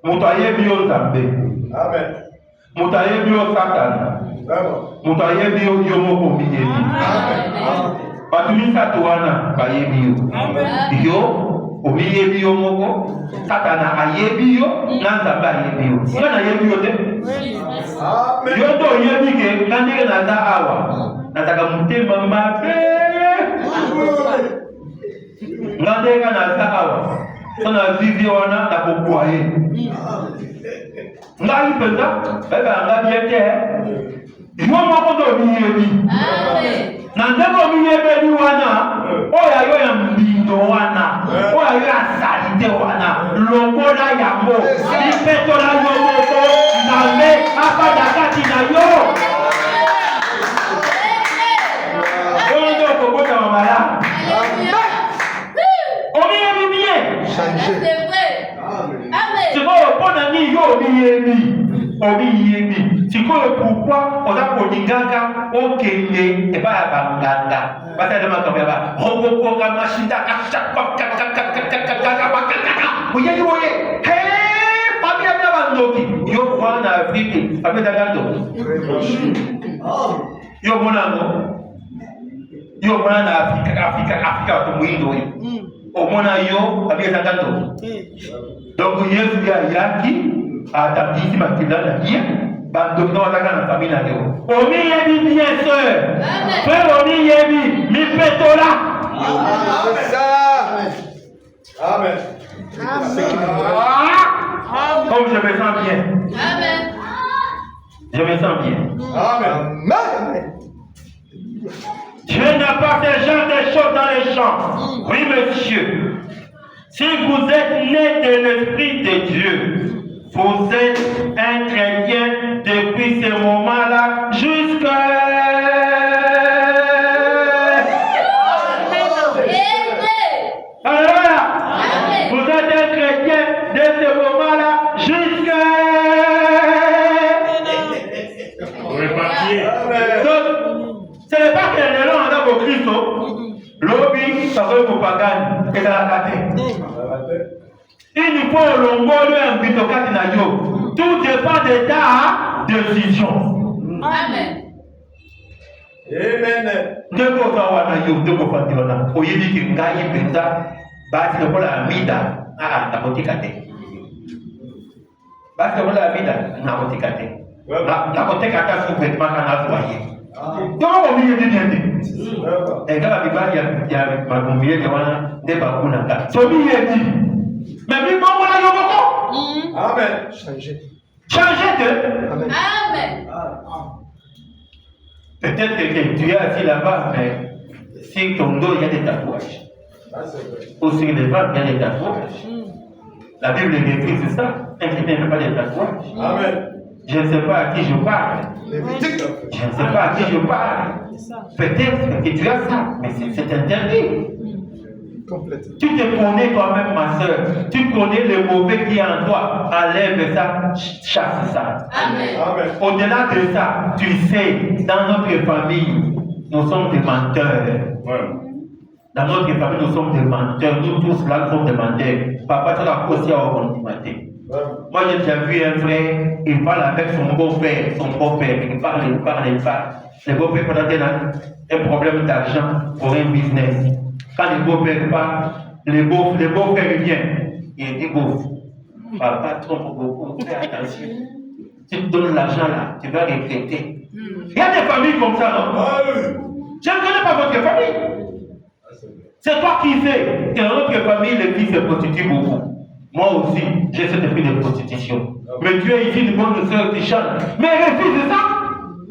Moutaye bio Zambé. Amen. Moutaye bio Satan. Moutaye bio Yomoko Miyebi. Batumi Satuana Bayebio. Yo, Omiyebi Yomoko. Satana Ayebio. Nanzamba Ayebio. Yana Yebio de. Yo to Yebike. Kandike Naza Awa. Nataka mutema mabe. Ngandeka Naza Awa. Sana zizi wana na kokwaye. Ngai pesa, baba ngabi ete. Yo moko do miyebi. Na ndeko miyebi wana, oya yo ya mbindo wana, oya yo ya salite wana, lokola yango, ipetola yo moko, name apada kati na yo. Ondo kokota mamala. Omiyebi bien. Changer. C'est vrai. Amen. C'est quoi le bon ami yo Obi c'est quoi pourquoi on a Kodinganga okende et pas à Banganga. Parce que demain comme là, roboko machine oui, hey, pas bien bandoki. Yo quoi en Afrique, pas bien d'agando. Yo monango. Yo monana Afrique to muindo. Au mona yo, pas bien d'agando. Donc, Yesu ya yaki, atabisi makilana hier, bandokna wataka na famille na yo. Omi yebi bien sœur. Frère omi yebi, mi petola. C'est ça. Amen. Comme je me sens bien. Amen. Je me sens bien. Amen. Amen. Dieu n'a pas fait genre de choses dans les champs. Oui, monsieur. Si vous êtes né de l'Esprit de Dieu, vous êtes un chrétien depuis ce moment-là jusqu'à... Alléluia! Vous êtes un chrétien de ce moment-là jusqu'à... Donc, ce n'est pas que les gens ont au Christ, l'obi, ça veut vous pagane, et dans la tête. Il faut l'ongolo un bitokati na yo. Tout dépend de ta décision. Amen. Amen. Ndeko kawana yo, ndeko fationa. Oyebi ki ngai penza, basi lokola amida, na kotika te. Basi lokola amida, na kotika te. Na kotika ta sous vêtement kana soye. Donc on vient de dire. Et quand la Bible y a ma combien de wana de bakuna ka. So bien dit. Mais bien bon voilà yo boko. Amen. Changer. Changer de. Amen. Amen. Peut-être que tu es assis là-bas, mais si ton dos il y a des tatouages. Ou sur les femmes il y a des tatouages. La Bible décrit c'est ça. Un chrétien n'a pas de tatouages. Amen. Je ne sais pas à qui je parle. Lévitique. Je ne sais pas à qui je parle. Peut-être que tu as ça, mais c'est interdit. Complètement. Tu te connais toi-même, ma soeur. Tu connais le mauvais qui est en toi. Enlève ça, chasse ça. Amen. Amen. Au-delà de ça, tu sais, dans notre famille, nous sommes des menteurs. Dans notre famille, nous sommes des menteurs. Nous tous là, nous sommes des menteurs. Papa, tu as aussi à matin. Moi, j'ai déjà vu un frère, il parle avec son beau-père. Il parle. Le beau-père, pendant un problème d'argent pour un business. Quand les beaux-pères partent, les beaux-frères viennent. Il dit beau. Papa trompe beaucoup. Fais attention. Tu te donnes l'argent là, tu vas regretter. Il y a des familles comme ça, non? Je ne connais pas votre famille. C'est toi qui sais que dans notre famille, les filles se prostituent beaucoup. Moi aussi, j'ai cette esprit de prostitution. Mais tu es ici une bonne soeur qui chante. Mais refuse ça.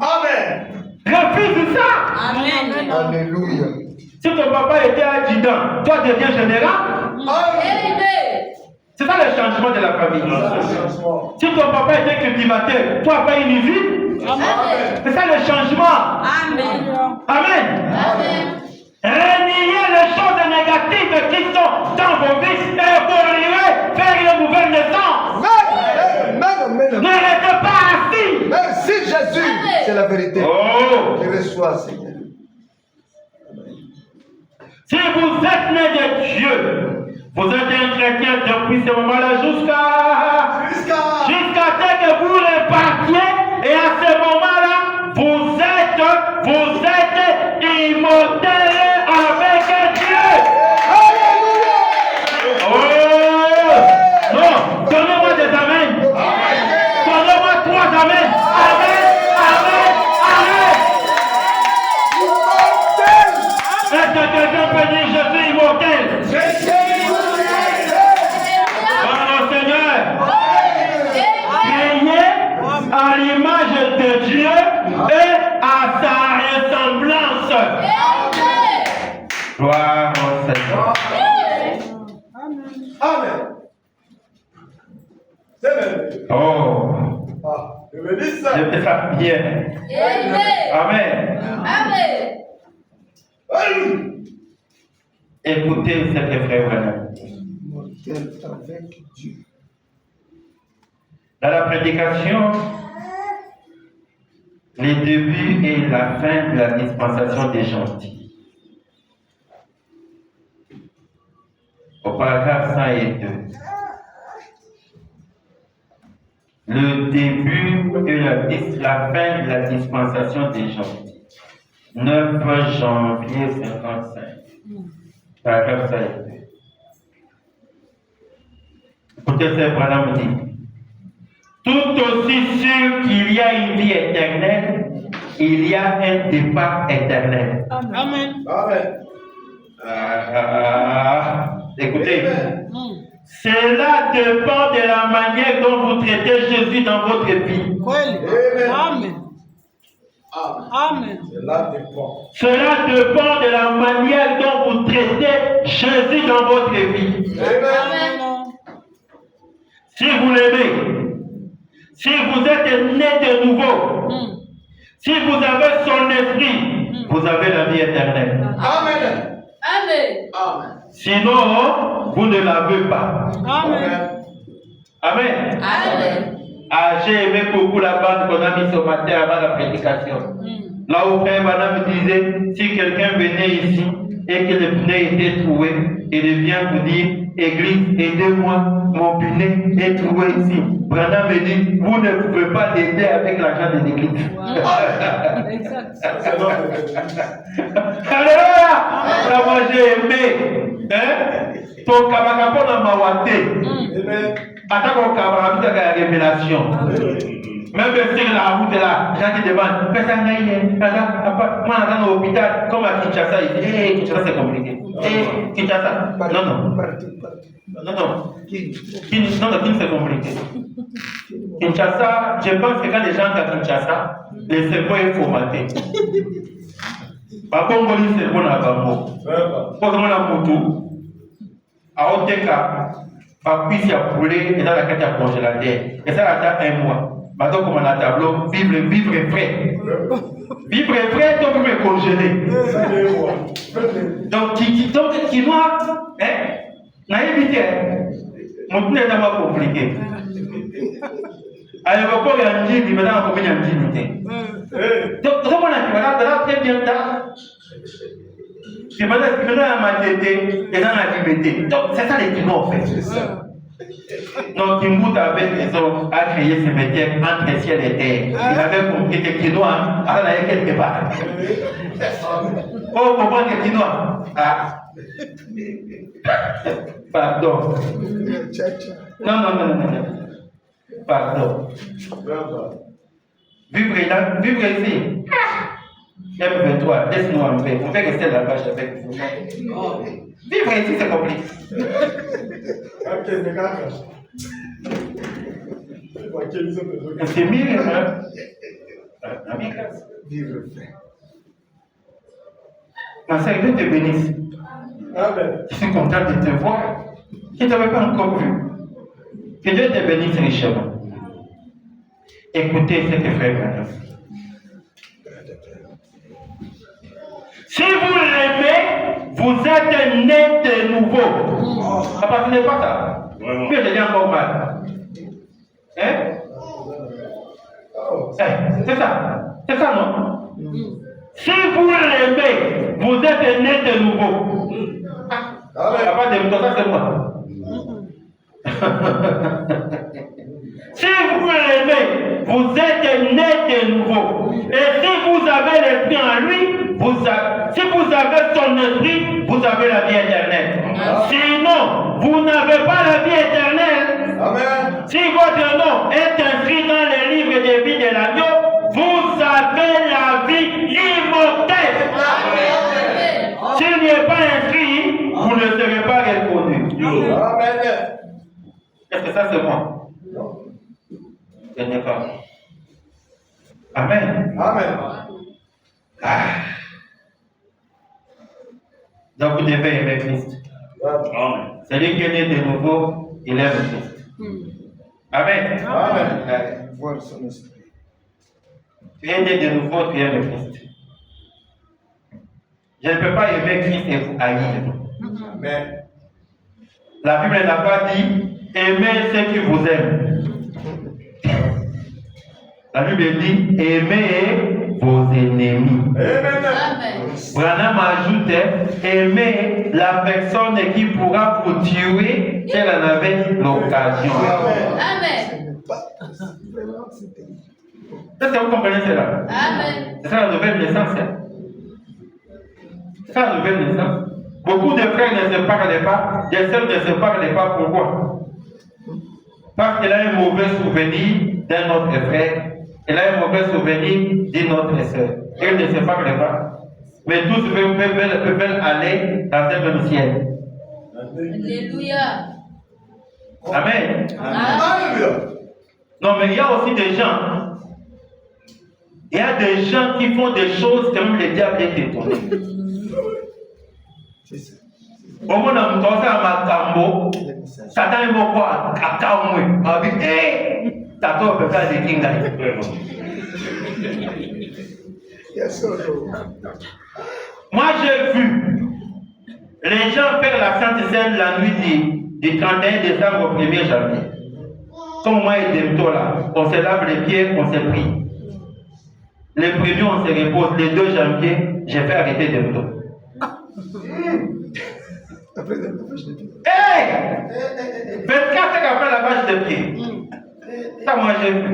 Amen. Refuse ça. Amen. Alléluia. Si ton papa était adjudant, toi deviens général. Amen. C'est ça le changement de la famille. Si ton papa était cultivateur, toi fais une usine. Amen. C'est ça le changement. Amen. Amen. Amen. Reniez les choses négatives qui sont dans vos vies et vous irez faire une nouvelle naissance. Amen. Ne restez pas assis. Merci Jésus. C'est la vérité. Oh. Je reçois, Seigneur. Si vous êtes né de Dieu, vous êtes un chrétien depuis ce moment-là jusqu'à ce que vous repartiez, et à ce moment-là, vous êtes immortel avec Dieu. Oh! Non, donnez-moi des amens. Donnez-moi 3 amens. Amen, amen, amen. Est-ce que quelqu'un peut dire je suis immortel? Oh Seigneur, créé à l'image de Dieu et à sa ressemblance. Gloire au Seigneur. Amen. C'est même. Oh, Je me dis ça. je fais ça bien. Amen. Amen. Écoutez cet frère vraiment. Mortel avec Dieu. Dans la prédication, les débuts et la fin de la dispensation des gentils. Au paragraphe 102. Le début et la fin de la dispensation des gentils. 9 janvier 55. Paragraphe 102. Écoutez ce Branham dit. Tout aussi sûr qu'il y a une vie éternelle, il y a un départ éternel. Amen. Amen. Écoutez, cela dépend de la manière dont vous traitez Jésus dans votre vie. Amen. Amen. Cela dépend. Cela dépend de la manière dont vous traitez Jésus dans votre vie. Amen. Si vous l'aimez, si vous êtes né de nouveau, si vous avez son esprit, vous avez la vie éternelle. Amen. Amen. Amen. Sinon, vous ne l'avez pas. Amen. Amen. Amen. Ah, j'ai aimé beaucoup la bande qu'on a mise ce matin avant la prédication. Là où frère Madame disait, si quelqu'un venait ici et que le pneu était troué, il vient vous dire, Église, aidez-moi, mon pneu est troué ici. Branham me dit, vous ne pouvez pas l'aider avec l'argent de l'église. Exact. C'est notre. Alléluia! Là, moi j'ai aimé. Hein? Ton kabakapo na mawate. Amen. Attends qu'on kabakapo de la révélation. Même sur la route là, gens qui demandent, fais ça, moi, dans l'hôpital, comme à Kinshasa, il dit, hey, Kinshasa, c'est compliqué. Hey, Kinshasa. Non, non. Non, non. Kin, c'est compliqué. Kinshasa, je pense que quand les gens sont à Kinshasa, le cerveau est formaté. Par contre, le cerveau n'a pas mot. Pour moi, la moto, à Oteka, par puis il y a poulet et dans la carte à congélateur. Et ça attend 1 mois. Maintenant, comme on a un tableau, vivre frais. Vivre frais, donc vous me congeler. Donc, qui noir, hein, n'a évité. Mon plus est d'abord compliqué. À l'aéroport, il y a un jean, maintenant, il y a un jean. Donc, on a dit, très bien tard. C'est maintenant la maternité et dans la liberté. Donc, c'est ça les Kinois, en fait. Donc, Kimbout avait raison à créer ce métier entre ciel et terre. Il avait compris que Kinois, alors il y a quelque part. Oh, comprendre que Kinois, Pardon. Non. Pardon. Vivre ici. M23, laisse-nous en paix. On fait rester là-bas avec vous. Vivre ici, c'est compliqué. C'est mieux, hein? Vivre. Ma sœur, Dieu te bénisse. Amen. Je suis content de te voir. Je ne t'avais pas encore vu. Que Dieu te bénisse richement. Écoutez ce que frère Branham. Si vous l'aimez, vous êtes né de nouveau. Papa, ce n'est pas ça. Vraiment. Puis je dis encore mal. Hein? C'est ça. C'est ça, non? Si vous l'aimez, vous êtes né de nouveau. Papa, de ça, c'est moi. Si vous l'aimez, vous êtes né de nouveau. Et si vous avez l'esprit en lui, si vous avez son esprit, vous avez la vie éternelle. Sinon, vous n'avez pas la vie éternelle. Amen. Si votre nom est inscrit dans les livres de vie de l'agneau, vous avez la vie immortelle. S'il n'y est pas inscrit, vous ne serez pas reconnu. Amen. Est-ce que ça c'est moi? Ce n'est pas. Amen. Amen. Donc vous devez aimer Christ. Amen. Celui qui est né de nouveau, il aime Christ. Amen. Amen. Voir son esprit. Tu es né de nouveau, tu aimes Christ. Je ne peux pas aimer Christ et vous haïr. Amen. La Bible n'a pas dit aimez ceux qui vous aiment. La Bible dit aimez vos ennemis. Amen. Branham ajoute aimez la personne qui pourra vous tuer si elle en avait l'occasion. Amen. Vraiment, c'est terrible. Est-ce que vous comprenez cela? Amen. C'est ça la nouvelle naissance. Hein? C'est ça la nouvelle naissance. Beaucoup de frères ne se parlent pas, des sœurs ne se parlent pas. Pourquoi? Parce qu'elle a un mauvais souvenir d'un autre frère, elle a un mauvais souvenir d'une autre sœur. Elles ne se parlent pas. Mais tous peuvent aller dans un même ciel. Alléluia. Amen. Alléluia. Non, mais il y a aussi des gens. Il y a des gens qui font des choses que même le diable est étonné. C'est ça. Au moins, dans mon cas, à Makambo, Satan est beaucoup à Kaoumé. On dit, hé, Satan peut faire des kings. Vraiment. Yes, sir. Moi, j'ai vu les gens faire la Sainte Seine la nuit du 31 décembre au 1er janvier. Comme moi et Demto là, on se lave les pieds, on se prie. Le 1er, on se repose. Le 2 janvier, j'ai fait arrêter Demto. Après la page de pied. Hey! 24 heures après la page de pied. Ça, moi, j'ai vu.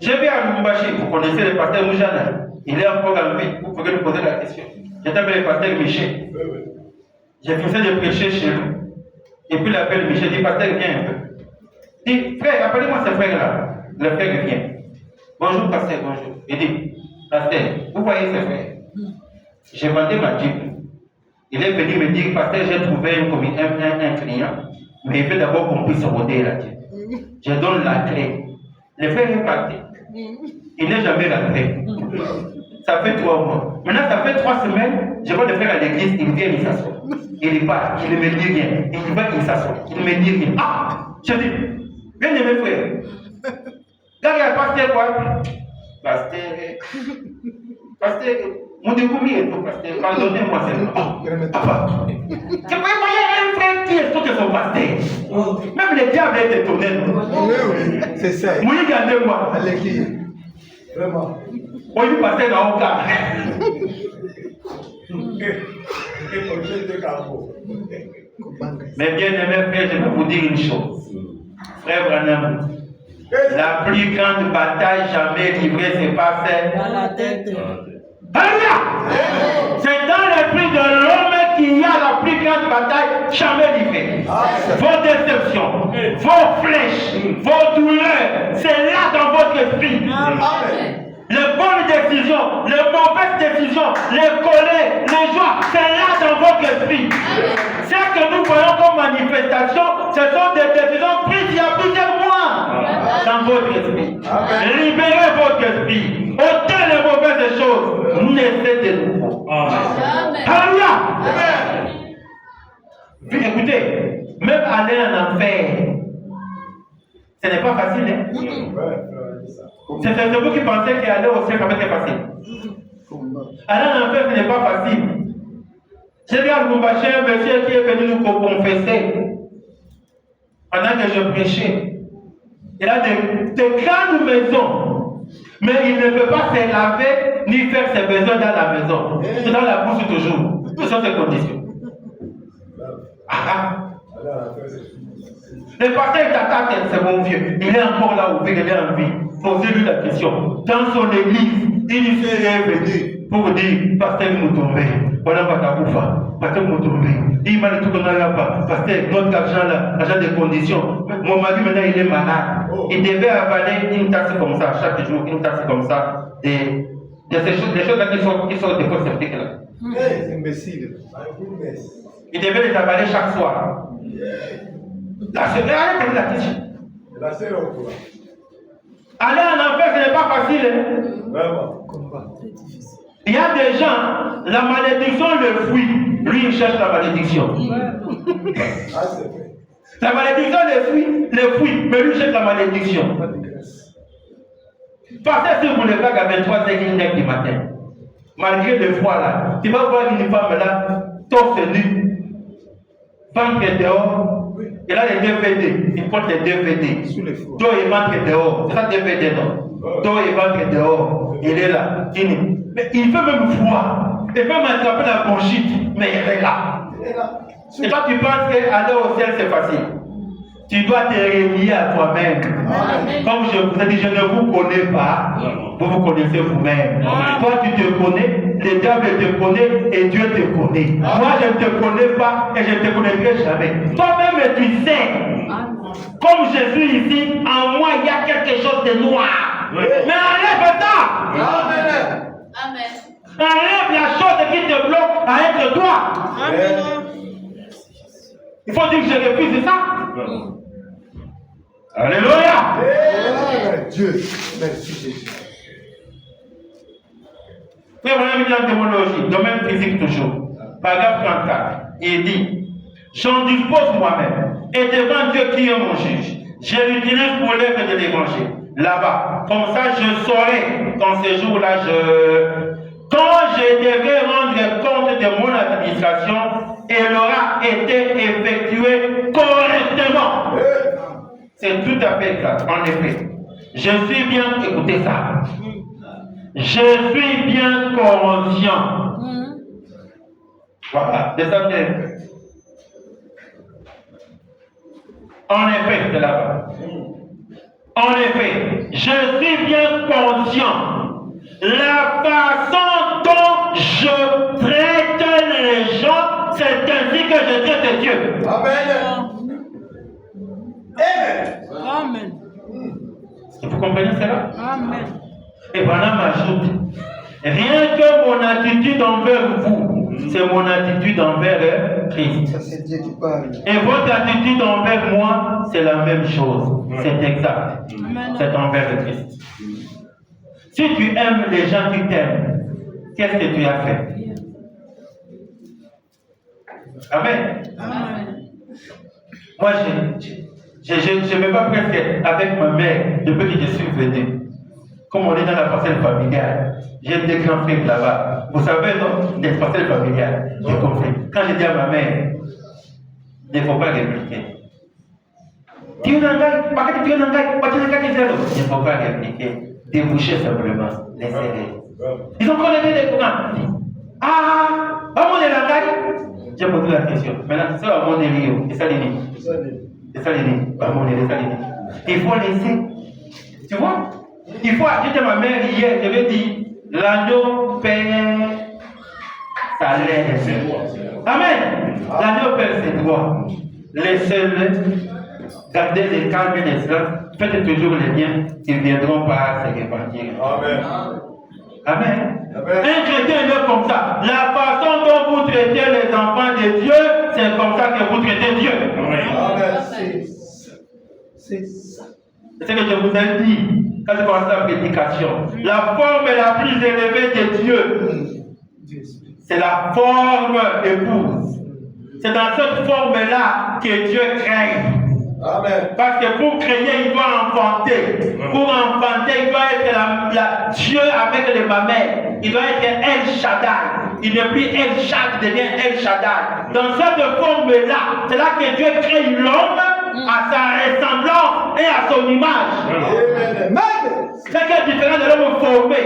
J'ai vu à Lumbashi, vous connaissez le pasteur Moujana. Il est encore en vie, vous pouvez lui poser la question. J'étais avec le pasteur Michel. J'ai fini de prêcher chez lui. Et puis l'appelle Michel, dit, pasteur, viens un peu. Il dit, frère, appelez-moi ce frère-là. Le frère vient. Bonjour, pasteur, bonjour. Il dit, pasteur, vous voyez ce frère? J'ai vendu ma Jeep. Il est venu me dire, pasteur, j'ai trouvé un client, mais il veut d'abord qu'on puisse roder la Jeep. Je donne la clé. Le frère est parti. Il n'est jamais rentré. Ça fait 3 mois. Maintenant, ça fait 3 semaines, je vois le frère à l'église, il vient, il s'assoit. Il part, il ne me dit rien. Il va, il s'assoit. Il ne me dit rien. Ah! Je dis, bien aimé frère. Là, il y a le pasteur quoi? Pasteur, mon découvri est tout, pasteur. Pardonnez-moi seulement. Papa, je voyais un frère qui est tout de son pasteur. Même le diable est étonné. Oui, c'est ça. Moi, regardez-moi. À l'église. Vraiment. On lui passait dans le cas. Mais bien aimé frère, je vais vous dire une chose. Frère Branham, la plus grande bataille jamais livrée, c'est pas celle. Dans la tête. Alléluia. C'est dans l'esprit de l'homme qu'il y a la plus grande bataille jamais livrée. Vos déceptions, vos flèches, vos douleurs, c'est là dans votre esprit. Les bonnes décisions, les mauvaises décisions, les colères, les joies, c'est là dans votre esprit. Ce que nous voyons comme manifestation, ce sont des décisions prises il y a plusieurs mois dans votre esprit. Libérez votre esprit. Ôtez les mauvaises choses. Naissez de nouveau. Alléluia. Écoutez, même aller en enfer, ce n'est pas facile. Hein? C'est vous qui pensez qu'aller au ciel, c'est facile. Aller en enfer, ce n'est pas facile. J'ai vu à Lumbaché un monsieur qui est venu nous confesser pendant que je prêchais. Il a de grandes maisons, mais il ne peut pas se laver ni faire ses besoins dans la maison. C'est dans la bouche toujours. Ce sont ses conditions. Le pasteur t'attaque, c'est mon vieux. Il est encore là où il est en vie. Posez-lui la question. Dans son église, il s'est venu pour dire, pasteur, nous tombons. Voilà pas ta bouffa. Pasteur, nous tombons. Il m'a dit tout qu'on n'a pas. Pasteur, notre argent là, l'argent des conditions. Mon mari maintenant, il est malade. Il devait avaler une tasse comme ça, chaque jour, une tasse comme ça. Des choses là qui sont des fausses sceptiques là. C'est imbécile. Il devait les avaler chaque soir. La semaine, elle est la question. Aller en enfer, ce n'est pas facile. Vraiment. Il y a des gens, la malédiction le fuit. Lui, il cherche la malédiction. La malédiction le fuit, mais lui, il cherche la malédiction. Parce que si vous ne faites qu'à 23h du matin, malgré des fois là, tu vas voir une femme là, torse nu, ventre dehors. Il a les DVD, il porte les DVD. Dos et ventre dehors. C'est ça DVD, non? Dos et ventre dehors. Il est là. Mais il peut même voir. Il peut même attraper la bronchite, mais il est là. Et toi, tu penses qu'aller au ciel, c'est facile. Tu dois te relier à toi-même. Comme je vous ai dit, je ne vous connais pas. Vous vous connaissez vous-même. Toi, tu te connais, le diable te connaît et Dieu te connaît. Moi, je ne te connais pas et je ne te connaîtrai jamais. Toi-même, tu sais. Comme je suis ici, en moi, il y a quelque chose de noir. Mais enlève ça. Amen. Enlève la chose qui te bloque à être toi. Il faut dire que je refuse ça. Alléluia. Dieu, merci Jésus. Frère, on a mis en démonologie, domaine physique toujours. Paragraphe 34. Il dit, j'en dispose moi-même, et devant Dieu qui est mon juge, je l'utilise pour l'œuvre de l'évangile. Là-bas, comme ça je saurai qu'en ce jour-là, quand je devrais rendre compte de mon administration, elle aura été effectuée correctement. C'est tout à fait clair, en effet. Je suis bien, écoutez ça. Je suis bien conscient. Voilà, descendez un peu. En effet, c'est là-bas. En effet, je suis bien conscient. La façon dont je traite les gens, c'est ainsi que je traite Dieu. Amen. Amen. Vous comprenez cela? Amen. Et Branham ajoute, rien que mon attitude envers vous, c'est mon attitude envers Christ. Ça, c'est Dieu qui parle. Et votre attitude envers moi, c'est la même chose. C'est exact. C'est envers le Christ. Si tu aimes les gens qui t'aiment, qu'est-ce que tu as fait? Amen. Amen. Moi, je ne vais pas presque avec ma mère depuis que je suis venu. Comme on est dans la parcelle familiale, j'ai des grands frères là-bas. Vous savez, non? Des parcelles familiales. J'ai compris. Quand je dis à ma mère, il ne faut pas répliquer. Il ne faut pas répliquer. Déboucher simplement. Laissez-les. Ils ont connecté des courants. Ah, on est là, j'ai posé la question. Maintenant, c'est à mon élève. C'est ça l'ennemi. C'est ça l'ennemi. Il faut laisser. Tu vois? Il faut, j'étais ma mère hier, je vais dire, L'agneau perd sa laisse. Amen. L'agneau perd ses droits. Laissez-le. Gardez les calmes et les silence. Faites toujours les biens. Ils viendront par se répartir. Amen. Amen. Amen. Un chrétien est comme ça. La façon dont vous traitez les enfants de Dieu, c'est comme ça que vous traitez Dieu. Amen. C'est ça. C'est ce que je vous ai dit quand je commence la prédication. La forme la plus élevée de Dieu, c'est la forme épouse. C'est dans cette forme-là que Dieu crée. Amen. Parce que pour créer, il doit enfanter. Pour enfanter, il doit être Dieu avec les mamelles. Il doit être El Shaddai. Il n'est plus El Shaddai, il devient El Shaddai. Dans cette forme-là, c'est là que Dieu crée l'homme à sa ressemblance et à son image. Amen. C'est quelle différence de l'homme formé.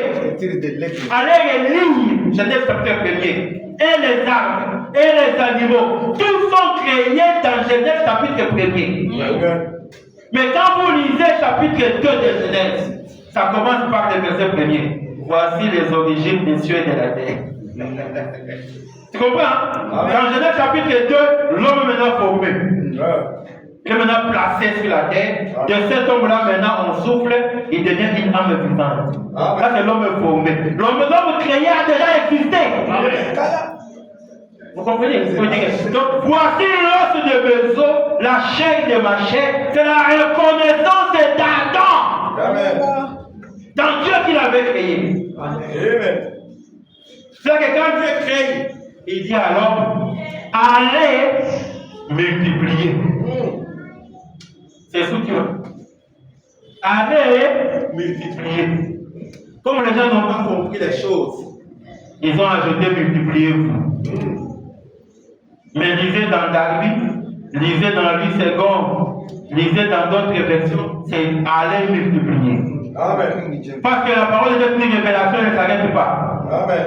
Allez lire Genèse chapitre 1er. Et les arbres, et les animaux, tous sont créés dans Genèse chapitre 1er. Amen. Mais quand vous lisez chapitre 2 de Genèse, ça commence par le verset 1er. Voici les origines des cieux et de la terre. Tu comprends? Dans Genèse chapitre 2, l'homme est maintenant formé. Il est maintenant placé sur la terre. De cet homme-là, maintenant, on souffle, il devient une âme vivante. Là, c'est l'homme formé. L'homme créé a déjà existé. Vous comprenez? Donc, voici l'os de mes os, la chair de ma chair. C'est la reconnaissance d'Adam. Amen. Dans Dieu qu'il avait créé. Amen. C'est que quand Dieu crée, il dit à l'homme, allez multiplier. C'est structurant. Allez multiplier. Comme les gens n'ont pas compris les choses, ils ont ajouté multipliez-vous. Mais lisez dans Darby, lisez dans Louis II, lisez dans d'autres versions, c'est allez multiplier. Amen. Parce que la parole de Dieu est une révélation, elle ne s'arrête pas. Amen.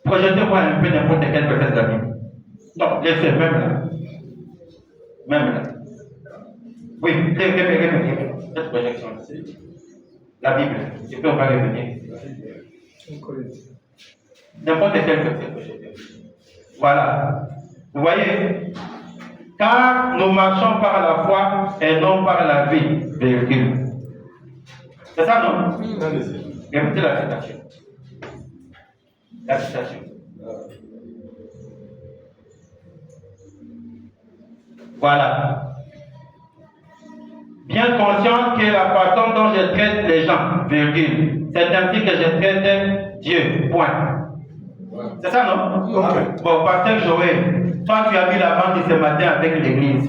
Projetez-moi un peu n'importe quel verset de la Bible. Non, laissez, même là. Même là. Oui, revenez. Cette projection. La Bible. Et puis on va revenir. N'importe quel verset projeté. Voilà. Vous voyez? Car nous marchons par la foi et non par la vie. Virgule. C'est ça, non? Écoutez la citation. La citation. Voilà. Bien conscient que la façon dont je traite les gens, virgule, c'est ainsi que je traite Dieu. Point. C'est ça, non? Amen. Bon, pasteur Joël, toi tu as vu la bande de ce matin avec l'église.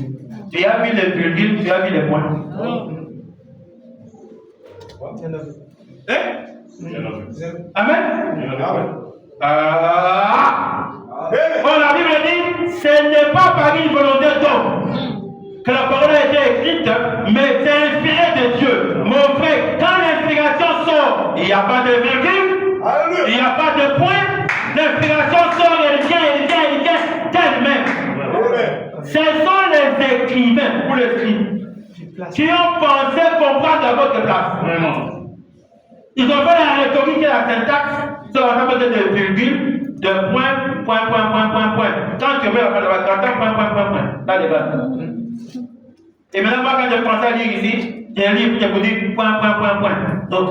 Tu as vu les virgules, tu as vu les points. Amen? Amen. Bon, la Bible dit, ce n'est pas par une volonté d'homme que la parole a été écrite, mais c'est inspiré de Dieu. Mon frère, quand l'inspiration sort, il n'y a pas de virgule, il n'y a pas de point. L'inspiration sort, elle vient d'elle-même. Ce sont les écrivains, ou les scribes, qui ont pensé comprendre à votre place. Vraiment. Ils ont fait la rhétorique et la syntaxe sur la table de virgule, de point. Quand tu mets la point. Là, les bases. Et maintenant, moi, quand je pensais à lire ici, j'ai un livre qui vous dit point. Donc,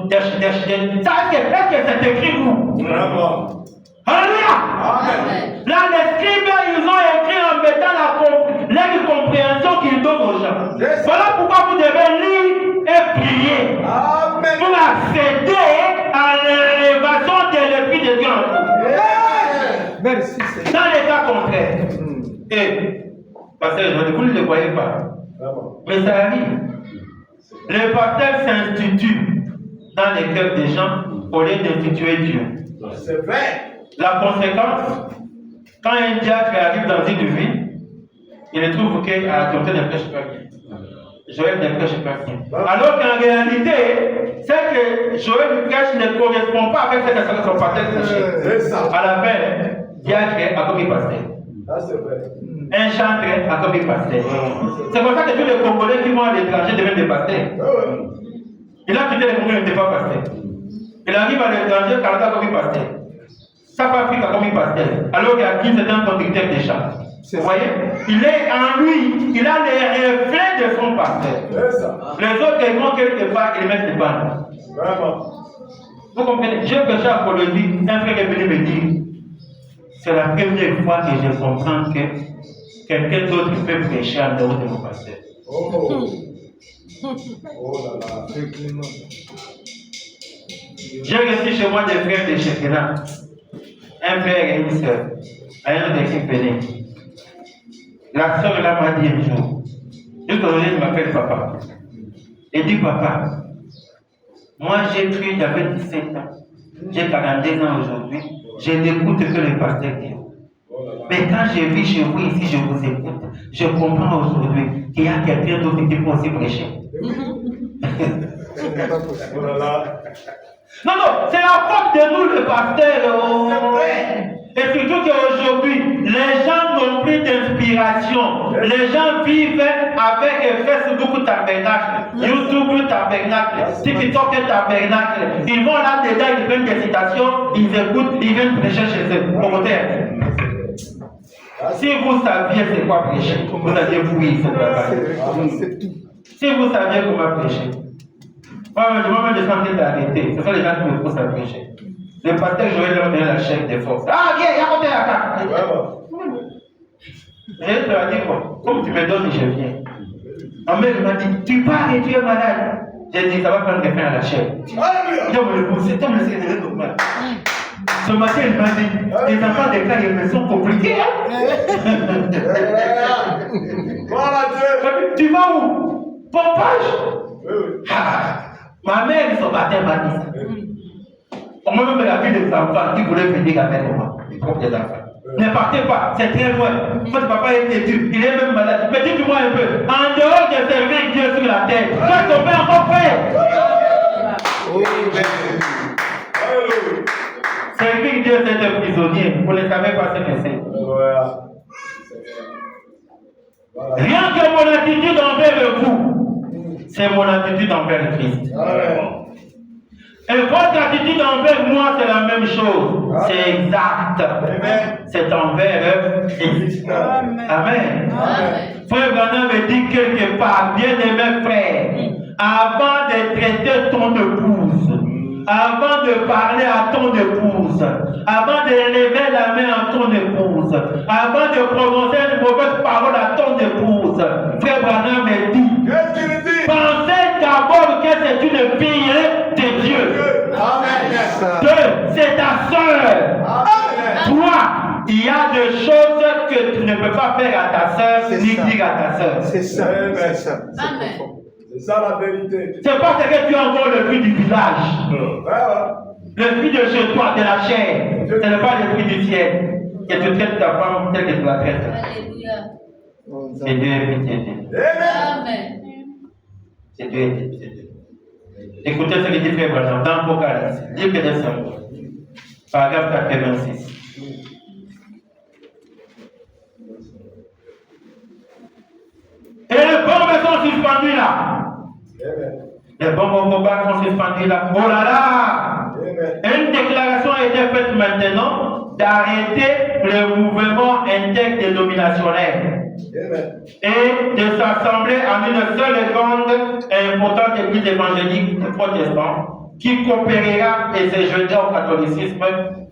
dash. Ça, est-ce que c'est écrit où? Vraiment. Alléluia! Amen. Là, les scribes, ils ont écrit en mettant la compréhension qu'ils donnent aux gens. Yes. Voilà pourquoi vous devez lire et prier. Amen. Pour accéder à l'élévation de l'Esprit de Dieu en vous. Yes. Merci, Seigneur. Dans les cas contraires, et, parce que vous ne le voyez pas, Vraiment. mais ça arrive. Le pasteur s'institue dans les cœurs des gens au lieu d'instituer Dieu. C'est vrai. La conséquence, quand un diacre arrive dans une vie, il trouve qu'à côté ne prêche pas bien. Joël ne prêche pas bien. Alors qu'en réalité, c'est que Joël prêche ne correspond pas avec ce que son pasteur prêchait. C'est ça. À la fin, diacre a commis pasteur. Ah, c'est vrai. Un chantre a commis pasteur. C'est pour ça que tous les Congolais qui vont à l'étranger deviennent des pasteurs. Il a quitté le Congo, il n'était pas pasteur. Il arrive à l'étranger, Canada comme pasteur. Ça pas Afrique comme pasteur. Alors qu'il a dit c'est un conducteur des chars. Vous voyez? Il est en lui, il a les reflets de son pasteur. Les autres, ils vont quelque part, ils mettent les bandes. Vraiment. Vous comprenez? J'ai prêché à Colombie, un frère est venu me dire, c'est la première fois que je comprends que quelqu'un d'autre peut prêcher en dehors de mon pasteur. Oh. Oh là là. J'ai reçu chez moi des frères de Shekinah, un frère et une soeur, à un autre qui venait. La soeur là m'a dit un jour, aujourd'hui il m'appelle papa. Il dit papa, moi j'ai cru, j'avais 17 ans, j'ai 42 ans aujourd'hui, je n'écoute que le pasteur Dieu. Mais quand je vis chez vous ici, je vous écoute, je comprends aujourd'hui qu'il y a quelqu'un d'autre qui peut aussi prêcher. Oh là là. Non, c'est la faute de nous, le pasteur. Oh. Et surtout qu'aujourd'hui, les gens n'ont plus d'inspiration. Les gens vivent avec Facebook tabernacle, YouTube tabernacle, TikTok tabernacle. Ils vont là-dedans, ils prennent des citations, ils écoutent, ils viennent prêcher chez eux. Au contraire. Si vous saviez c'est quoi prêcher, vous alliez fouiller cette bagaille. Si vous saviez comment prêcher. Moi-même, je sens d'arrêter. Ce sont les gens qui me poussent à prêcher. Le pasteur Joël leur donne la chèque de force. Ah, viens, il y a côté à la Je leur ai dit, bon, comme tu me donnes, je viens. Ma mère m'a dit, tu pars et tu es malade. J'ai dit, ça va prendre quelqu'un à la chèque. Je me le pousse, tu me laisses de normal. Ce matin, il m'a dit, les enfants des cas, ils sont compliqués. Voilà Dieu. Tu vas où? Pompage? Ma mère, son matin, m'a dit ça. Moi-même, la vie des enfants qui voulaient venir avec moi, les propres enfants. Ne partez pas, c'est très loin. Votre papa est têtu, il est même malade. Mais dites-moi un peu, en dehors de servir Dieu sur la terre, qu'est-ce qu'on peut encore faire? Servir Dieu, c'est un prisonnier. Vous ne savez pas ce que c'est. Rien que mon attitude envers vous, c'est mon attitude envers Christ. Et votre attitude envers moi, c'est la même chose. C'est exact. C'est envers Christ. Amen. Frère Branham me dit quelque part, bien-aimé frère, avant de traiter ton épouse, avant de parler à ton épouse, avant de lever la main à ton épouse, avant de prononcer une mauvaise parole à ton épouse, frère Branham me dit, pensez d'abord que c'est une fille de Dieu. Deux, c'est ta soeur. Toi, il y a des choses que tu ne peux pas faire à ta soeur, ni dire à ta soeur. C'est ça. C'est ça. Amen. C'est ça la vérité. C'est parce que tu es encore le fruit du village. Le fruit de chez toi, de la chair. Ce n'est pas le fruit du ciel. Que tu traites ta femme telle que tu la traites. Alléluia. C'est Dieu et pitié. Amen. C'est Dieu et pitié. Écoutez ce que dit Frère Branham dans l'Apocalypse, livre des symboles, paragraphe 86. Et les bombes sont suspendues là. Les bombes au combat sont suspendues là. Oh là là! Une déclaration a été faite maintenant d'arrêter le mouvement interdénominationnel et de s'assembler en une seule grande et importante église évangélique des protestants qui coopérera et se joindra au catholicisme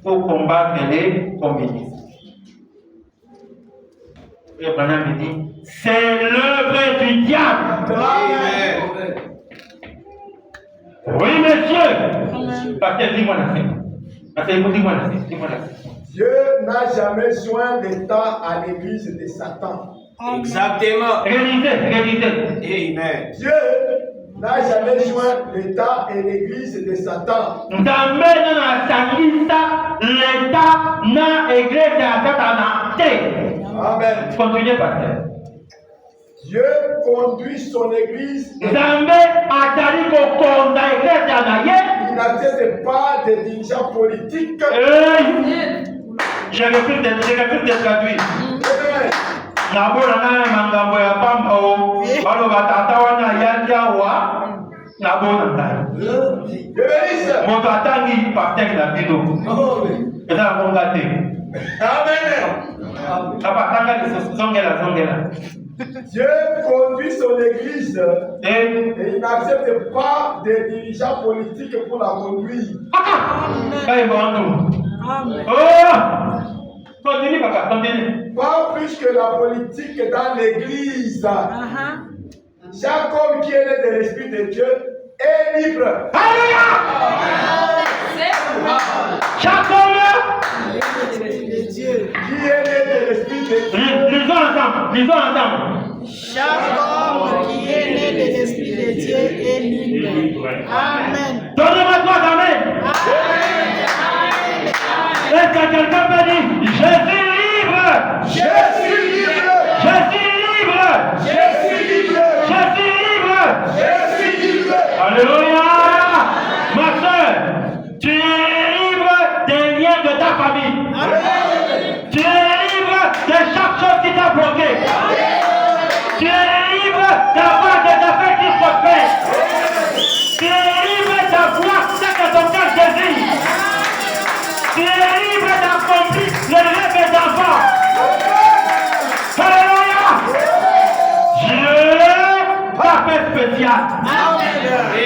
pour combattre les communistes. Et Branham me dit, c'est l'œuvre du diable. Oui, monsieur. Parce que dis-moi la fin. Parce que dis-moi la fin. Dis-moi la fin. Dieu n'a jamais joint l'État à l'église de Satan. Exactement. Réalisez. Amen. Dieu n'a jamais joint l'État et l'église de Satan. Dans la sanguista, l'État n'a église à Satan. Amen. Continuez, pasteur. Dieu conduit son église. Zambé a dit qu'on a église à Il n'accepte pas des dirigeants politiques. Je refuse de traduire. Amen. Nabona na mangambo ya pamba o balo batata wana yanjawa La bonne taille. Dieu bénisse. Mon attendri pasteur la bino. Et ça mon gâté. Amen. Apa tanga zongela. Dieu conduit son église Et et il n'accepte pas des dirigeants politiques pour la conduire. quand bon Amen. Oh! Continue papa, continue. Pas plus que la politique dans l'église. Chaque homme qui est né de l'Esprit de Dieu est libre. Alléluia! Chaque homme, Qui est né de l'Esprit de Dieu. lisons ensemble. Chaque homme qui est né de l'Esprit de Dieu est libre. Amen. Donnez-moi toi, amen. Est-ce que quelqu'un peut dire, je suis libre? Je suis libre. Je suis libre! Je suis libre. Je suis libre! Je suis libre. Alléluia! Ma soeur, tu es libre des liens de ta famille. Tu es libre de chaque chose qui t'a bloqué. Tu es libre d'avoir des affaires qui prospèrent. Tu es libre d'avoir ce que ton cœur désire. Tu es libre d'accomplir le rêve d'enfant. Alléluia! Dieu t'a fait spécial. Et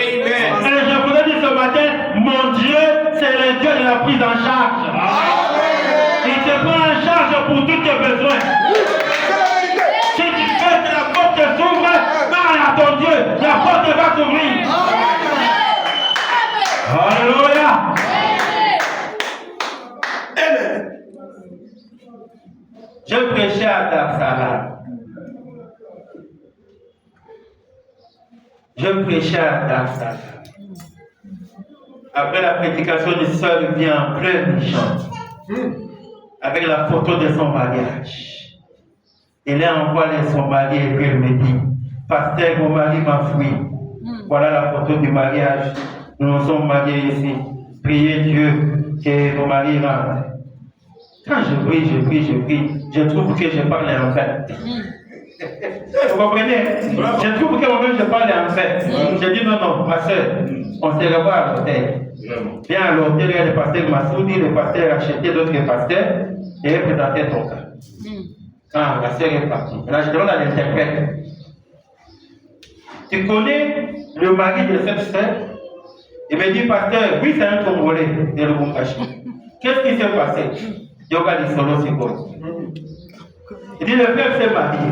je vous ai dit ce matin, mon Dieu, c'est le Dieu de la prise en charge. Il te prend en charge pour tous tes besoins. Si tu fais que la porte s'ouvre, parle à ton Dieu, la porte va s'ouvrir. Alléluia. Amen. Je prêchais à Dar Salam. Je prêchais à Dar Salam. Après la prédication, une sœur vient en plein chant avec la photo de son mariage. Elle envoie son mari et puis elle me dit, pasteur, mon mari m'a fui. Voilà la photo du mariage. Nous nous sommes mariés ici. Priez Dieu que mon mari rentre. Quand je prie, je trouve que je parle en fait. Vous comprenez? Je trouve que moi-même je parle en fait. Je dis non, ma soeur, on se revoit à l'hôtel. Viens à l'hôtel, il y a le pasteur Massoudi, le pasteur a acheté d'autres pasteurs et il présentait ton cas. Ah, la soeur est partie. Là, je demande à l'interprète. Tu connais le mari de cette soeur? Il me dit, pasteur, oui, c'est un Congolais de Lubumbashi. Qu'est-ce qui s'est passé? Yoga dit solo, c'est bon. Il dit, le frère s'est marié.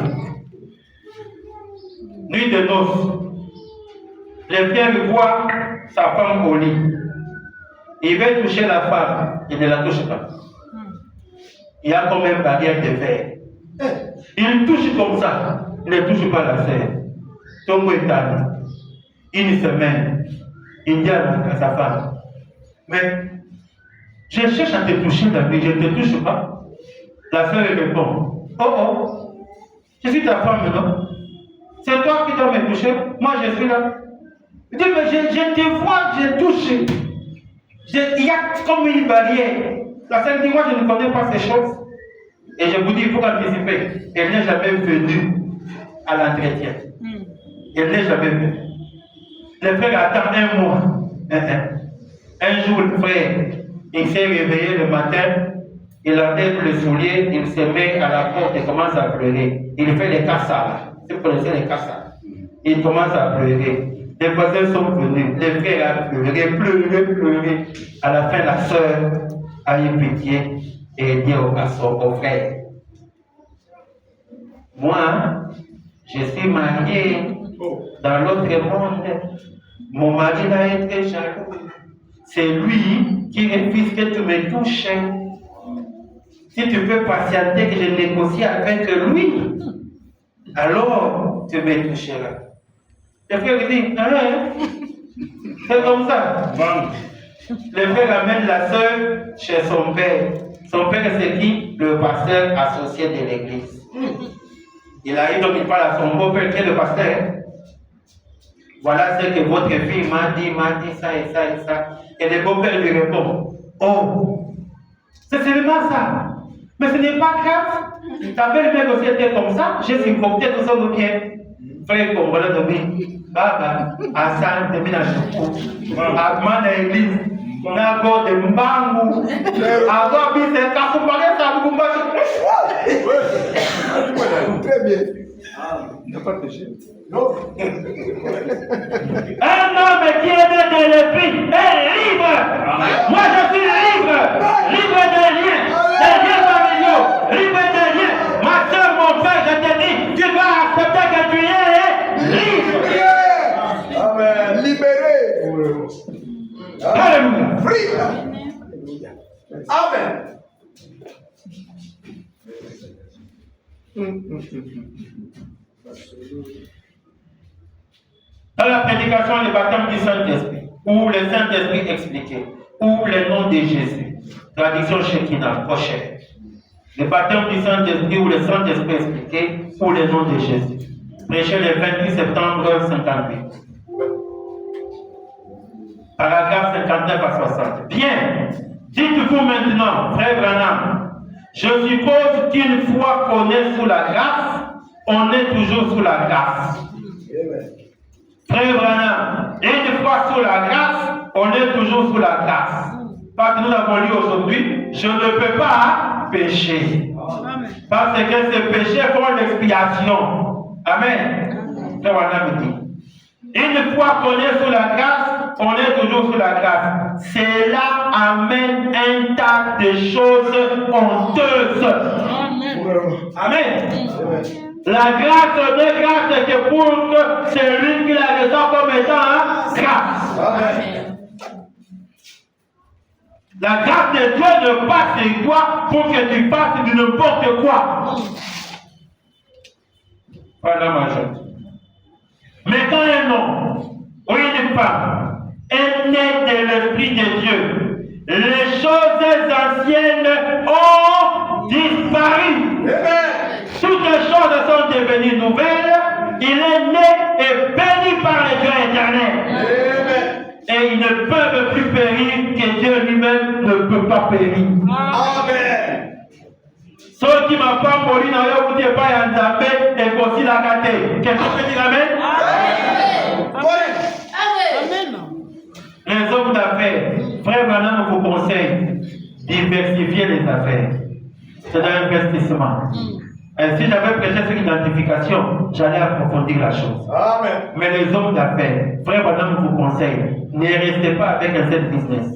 Nuit de noces. Le frère voit sa femme au lit. Il veut toucher la femme, il ne la touche pas. Il y a comme une barrière de fer. Il touche comme ça, il ne touche pas la sœur. Tombe état. Une semaine, il dit à sa femme, mais je cherche à te toucher la nuit, je ne te touche pas. La sœur répond, oh, je suis ta femme, non? C'est toi qui dois me toucher, moi je suis là. Il dit, mais je te vois, je touche. Il y a comme une barrière. La sœur dit, moi je ne connais pas ces choses. Et je vous dis, il faut anticiper. Elle n'est jamais venue à l'entretien. Elle n'est jamais venue. Le frère attend un mois. Un jour, le frère, il s'est réveillé le matin, il enlève le soulier, il se met à la porte et commence à pleurer. Il fait les cassas. Vous connaissez les cassas. Il commence à pleurer. Les voisins sont venus. Le frère a pleuré. À la fin, la sœur a eu pitié et dit au frère, moi, je suis marié dans l'autre monde. Mon mari va être jaloux. C'est lui qui refuse que tu me touches. Si tu peux patienter que je négocie avec lui, alors tu me toucheras. Le frère dit, c'est comme ça. Le frère amène la sœur chez son père. Son père, c'est qui? Le pasteur associé de l'église. Il a eu donc il parle à son beau-père qui est le pasteur. Voilà ce que votre fille m'a dit ça et ça et ça. Et le beau-père lui répond, oh, c'est seulement ça. Mais ce n'est pas grave. Ta belle-mère aussi était comme ça. J'ai supporté tout ça de bien. frère congolais de vie, Baba, Hassan, de Minachoukou, Agman de l'église, Nago de Mbangu, Avoir mis ses Kakoubalé, ça vous Très bien. Il n'a pas péché. Non. Un homme qui est né de l'esprit est libre. Moi je suis libre. Libre de rien. De rien familiaux. Libre de rien. Ma soeur, mon frère, je te dis, tu vas accepter que tu es libre. Amen. Libéré. Alléluia. Free. Amen. Dans la prédication, le baptême du Saint-Esprit, ou le Saint-Esprit expliqué, ou le nom de Jésus, traduction Shekinah, prochaine. Le baptême du Saint-Esprit ou le Saint-Esprit expliqué, ou le nom de Jésus. Prêché le 28 septembre 58. Paragraphe 59 à 60. Bien, dites-vous maintenant, frère Branham, je suppose qu'une fois qu'on est sous la grâce, on est toujours sous la grâce. Frère Branham, une fois sous la grâce, on est toujours sous la grâce. Parce que nous avons lu aujourd'hui, je ne peux pas pécher. Parce que ce péché font l'expiation. Amen. Frère Branham dit. Une fois qu'on est sous la grâce, on est toujours sous la grâce. Cela amène un tas de choses honteuses. Amen. La grâce de grâce que pour celui qui la ressent comme étant grâce. Amen. La grâce de Dieu ne passe sur toi pour que tu fasses de n'importe quoi. Voilà ma chose. Mais quand un homme ou une femme est né de l'Esprit de Dieu, les choses anciennes ont disparu. Amen. Toutes les choses sont devenues nouvelles. Il est né et béni par le Dieu éternel. Amen. Et ils ne peuvent plus périr que Dieu lui-même ne peut pas périr. Amen. Ceux qui m'ont pas mouru dans leur côté pas y en et aussi la gâté. Quelqu'un peut dire Amen? Amen. Les hommes d'affaires, frère Branham vous conseille diversifier les affaires. C'est un investissement. Et si j'avais prêché sur l'identification, j'allais approfondir la chose. Amen. Mais les hommes d'affaires, frère Branham vous conseille, ne restez pas avec un seul business.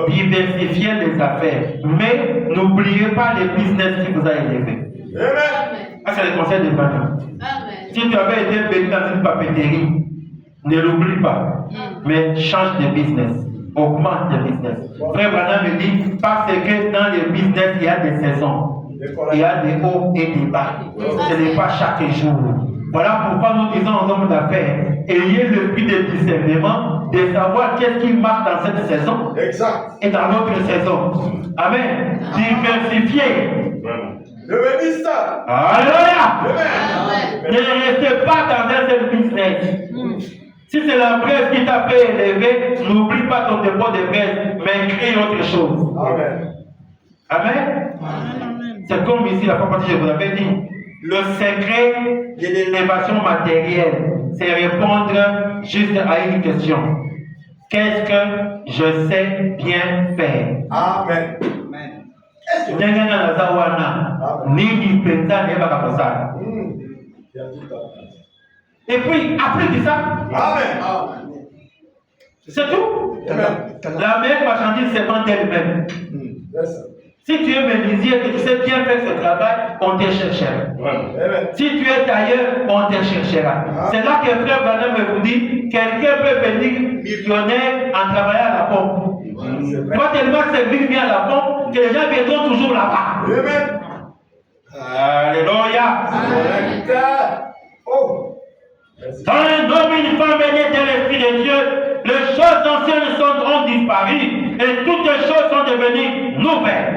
Diversifiez les affaires, mais n'oubliez pas les business qui vous a élevé. Amen. Ah, c'est le conseil de Branham. Si tu avais été béni dans une papeterie, ne l'oublie pas, mais change de business, augmente le business. Frère Branham me dit, parce que dans le business, il y a des saisons. Il y a des hauts et des bas. Ce n'est pas chaque jour. Voilà pourquoi nous disons aux hommes d'affaires, ayez le prix de discernement de savoir qu'est-ce qui marche dans cette saison et dans l'autre saison. Amen. Diversifiez. Devenez ça. Alléluia. Ne restez pas dans un seul business. Si c'est la braise qui t'a fait élever, n'oublie pas ton dépôt de braise, mais crée autre chose. Amen. Amen. C'est comme ici, la fois passée, je vous avais dit, le secret de l'élévation matérielle, c'est répondre juste à une question. Qu'est-ce que je sais bien faire? Amen. Et puis, après de ça, Amen. C'est tout. La meilleure marchandise, c'est vendre elle-même. Si tu es menuisier, que tu sais bien faire ce travail, on te cherchera. Si tu es tailleur, on te cherchera. C'est là que frère Branham vous dit, quelqu'un peut venir millionnaire en travaillant à la pompe. Toi tellement servir bien à la pompe que les gens viendront toujours là-bas. Alléluia. Quand un homme et une femme est né de l'Esprit de Dieu, les choses anciennes ont disparu et toutes les choses sont devenues nouvelles.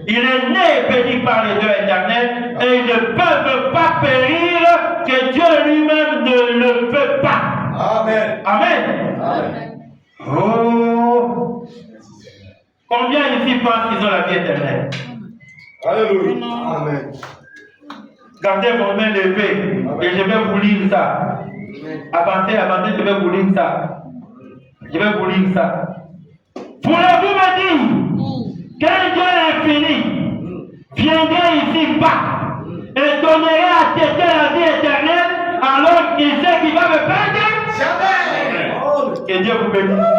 Il est né et béni par les Dieu éternels et ils ne peuvent pas périr que Dieu lui-même ne le peut pas. Amen. Amen. Amen. Oh. Combien ici pensent qu'ils ont la vie éternelle? Alléluia. Amen. Gardez vos mains levées. Et je vais vous lire ça. Avancez, je vais vous lire ça. Je vais vous lire ça. Voulez-vous me dire qu'un Dieu infini viendrait ici-bas et donnerait à quelqu'un la vie éternelle alors qu'il sait qu'il va me perdre? Jamais! Que Dieu vous bénisse.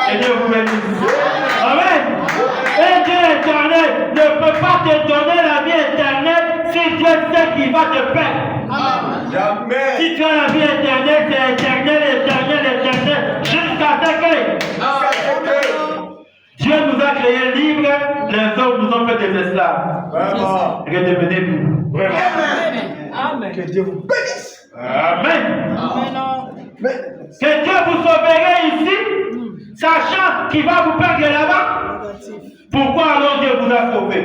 Que Dieu vous bénisse. Amen. Un Dieu éternel ne peut pas te donner la vie éternelle si Dieu sait qu'il va te perdre. Jamais. Si tu as la vie éternelle, c'est éternel, éternel, éternel, jusqu'à ce que Dieu nous a créés libres, les hommes nous ont fait des esclaves. Vraiment. Redevenez libres. Vraiment. Amen. Que Dieu vous bénisse. Amen. Amen. Que Dieu vous sauverait ici, sachant qu'il va vous perdre là-bas. Pourquoi alors Dieu vous a sauvé?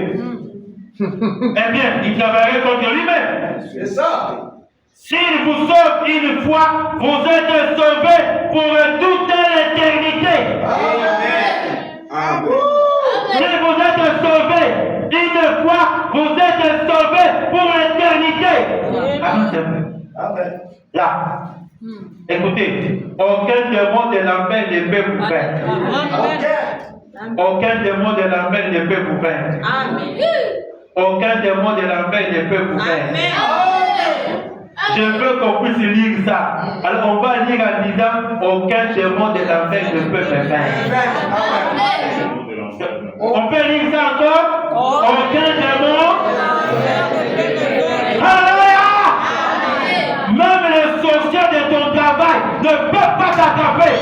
Eh bien, il travaillerait contre lui-même. C'est ça. S'il vous sauve une fois, vous êtes sauvés pour toute l'éternité. Amen. Si vous êtes sauvés une fois, vous êtes sauvés pour l'éternité. Amen. Là, écoutez, aucun démon de l'enfer ne peut vous vaincre. Aucun démon de l'enfer ne peut vous vaincre. Aucun démon de l'enfer ne peut vous vaincre. Je veux qu'on puisse lire ça. Alors on va lire en disant aucun démon de l'enfer ne peut me vaincre. On peut lire ça encore? Aucun démon. Alléluia! Même les sorciers de ton travail ne peuvent pas t'attraper.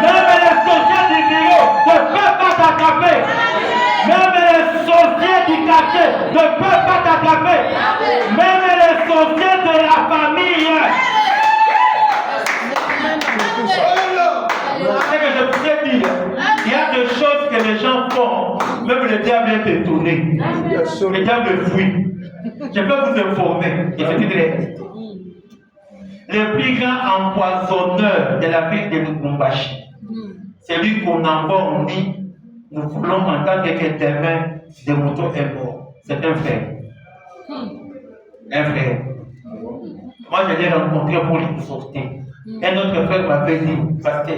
Même les sorciers du bureau ne peuvent pas t'attraper. Même les sorciers du quartier ne peuvent pas t'attraper. Même les sorciers de la famille. C'est que je voulais dire. Il y a des choses que les gens font. Même le diable est étonné. Le diable fuit. Je peux vous informer. Et c'est vrai. Le plus grand empoisonneur de la ville de Lubumbashi, c'est lui qu'on envoie, on dit, nous voulons entendre que demain, des motos est mort. C'est un frère. Un frère. Moi, je l'ai rencontré pour l'exhorter. Un autre frère m'avait dit, parce que,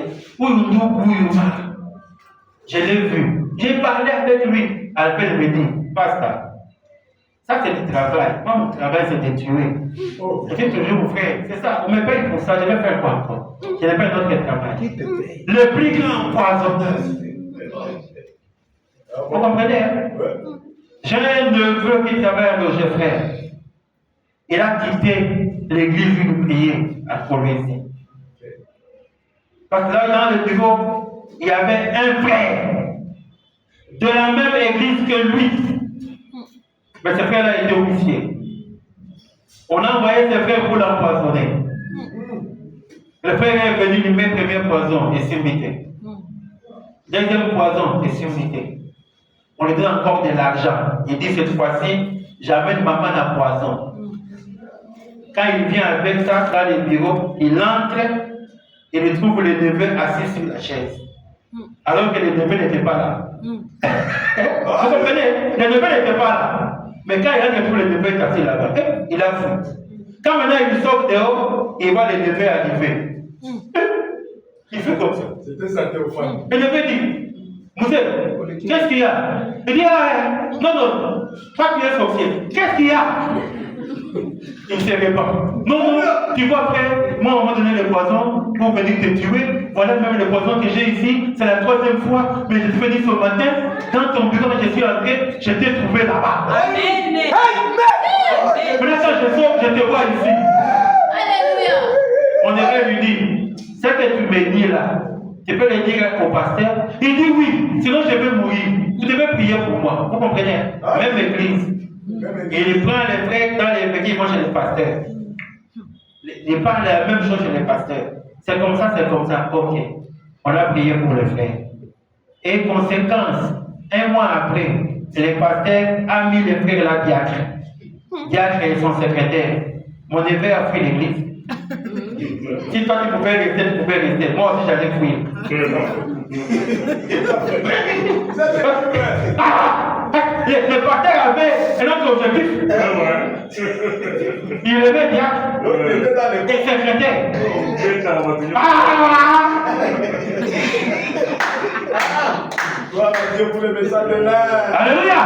je l'ai vu. J'ai parlé avec lui. Albert me dit, pasteur, ça c'est du travail. Moi, mon travail, c'est de tuer. Je dis toujours, mon frère, c'est ça. On me paye pour ça. Je vais faire quoi encore? Je n'ai pas d'autre travail. Le plus grand empoisonneur. Vous comprenez? Hein? J'ai un neveu qui travaille à nos frères. Il a quitté l'église où nous prions à Colombie. Parce que là, dans le bureau, il y avait un frère de la même église que lui. Mais ce frère-là était officier. On a envoyé ce frère pour l'empoisonner. Le frère est venu lui mettre premier poison et s'imiter. Deuxième poison et s'imiter. On lui donne encore de l'argent. Il dit cette fois-ci, j'amène maman à poison. Quand il vient avec ça dans le bureau, il entre et il trouve le neveu assis sur la chaise. Alors que le neveu n'était pas là. Vous comprenez? Le neveu n'était pas là. Mais quand il a trouvé le neveu assis là-bas, il a foutu. Quand maintenant il sort dehors, il voit le neveu arriver. Il fait comme ça. C'était ça, Théophane. Et le neveu dit, Moussel, qu'est-ce qu'il y a? Il dit, non, toi tu es sorcier. Qu'est-ce qu'il y a? Il ne savait pas. Non, tu vois frère, moi on m'a donné le poison pour venir te tuer. Voilà même le poison que j'ai ici, c'est la 3e fois, mais je suis venu ce matin, dans ton bureau, je suis entré, je t'ai trouvé là-bas. Amen. Maintenant je sors, je te vois ici. Alléluia. On est réunis. Ce que tu me dis là, tu peux le dire au pasteur. Il dit oui, sinon je vais mourir. Vous devez prier pour moi. Vous comprenez? Même l'église. Il prend les frères dans les petits, moi chez les pasteurs. Il parle la même chose chez les pasteurs. C'est comme ça, ok. On a prié pour les frères. Et conséquence, un mois après, le pasteur a mis les frères là diacre. Diacre et son secrétaire. Mon neveu a fui l'église. Si toi tu pouvais rester, tu pouvais rester. Moi aussi j'allais fuir. le pasteur avait un autre objectif. Il levait diacre et secrétaire. Gloire à Dieu pour le message de l'air. Alléluia.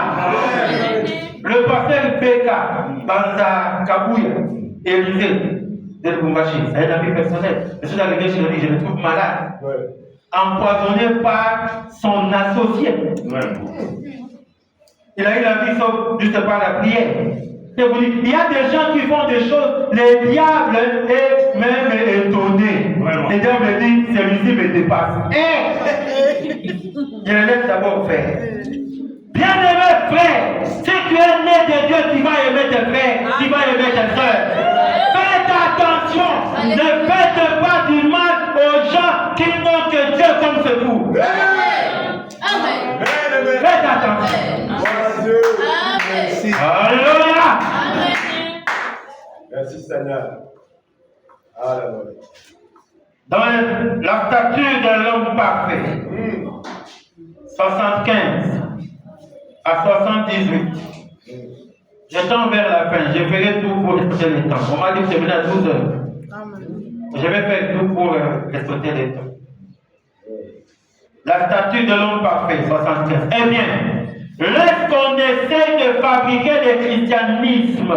Le pasteur Beka, Banza Kabouya, Élysée de Lubumbashi, c'est un ami personnel. Je suis arrivé chez lui, je le trouve malade. Empoisonné par son associé. Il a eu la vie sauf juste par la prière. Je vous dis, il y a des gens qui font des choses, les diables est même étonné. Les diables disent, celui-ci me dépasse. Je le laisse d'abord faire. Bien-aimé frère, si tu es né de Dieu, tu vas aimer tes frères, tu vas aimer tes soeurs. Faites attention, ne faites pas du mal aux gens qui n'ont que Dieu comme secours. Amen. Faites attention. Amen. Alléluia. Amen. Merci Seigneur. Alléluia. Dans la stature de l'homme parfait, 75 à 78. Je tends vers la fin. Je ferai tout pour respecter le temps. On m'a dit que c'est à 12 heures. Je vais faire tout pour respecter le temps. La statue de l'homme parfait, 75. Eh bien, lorsqu'on essaie de fabriquer le christianisme,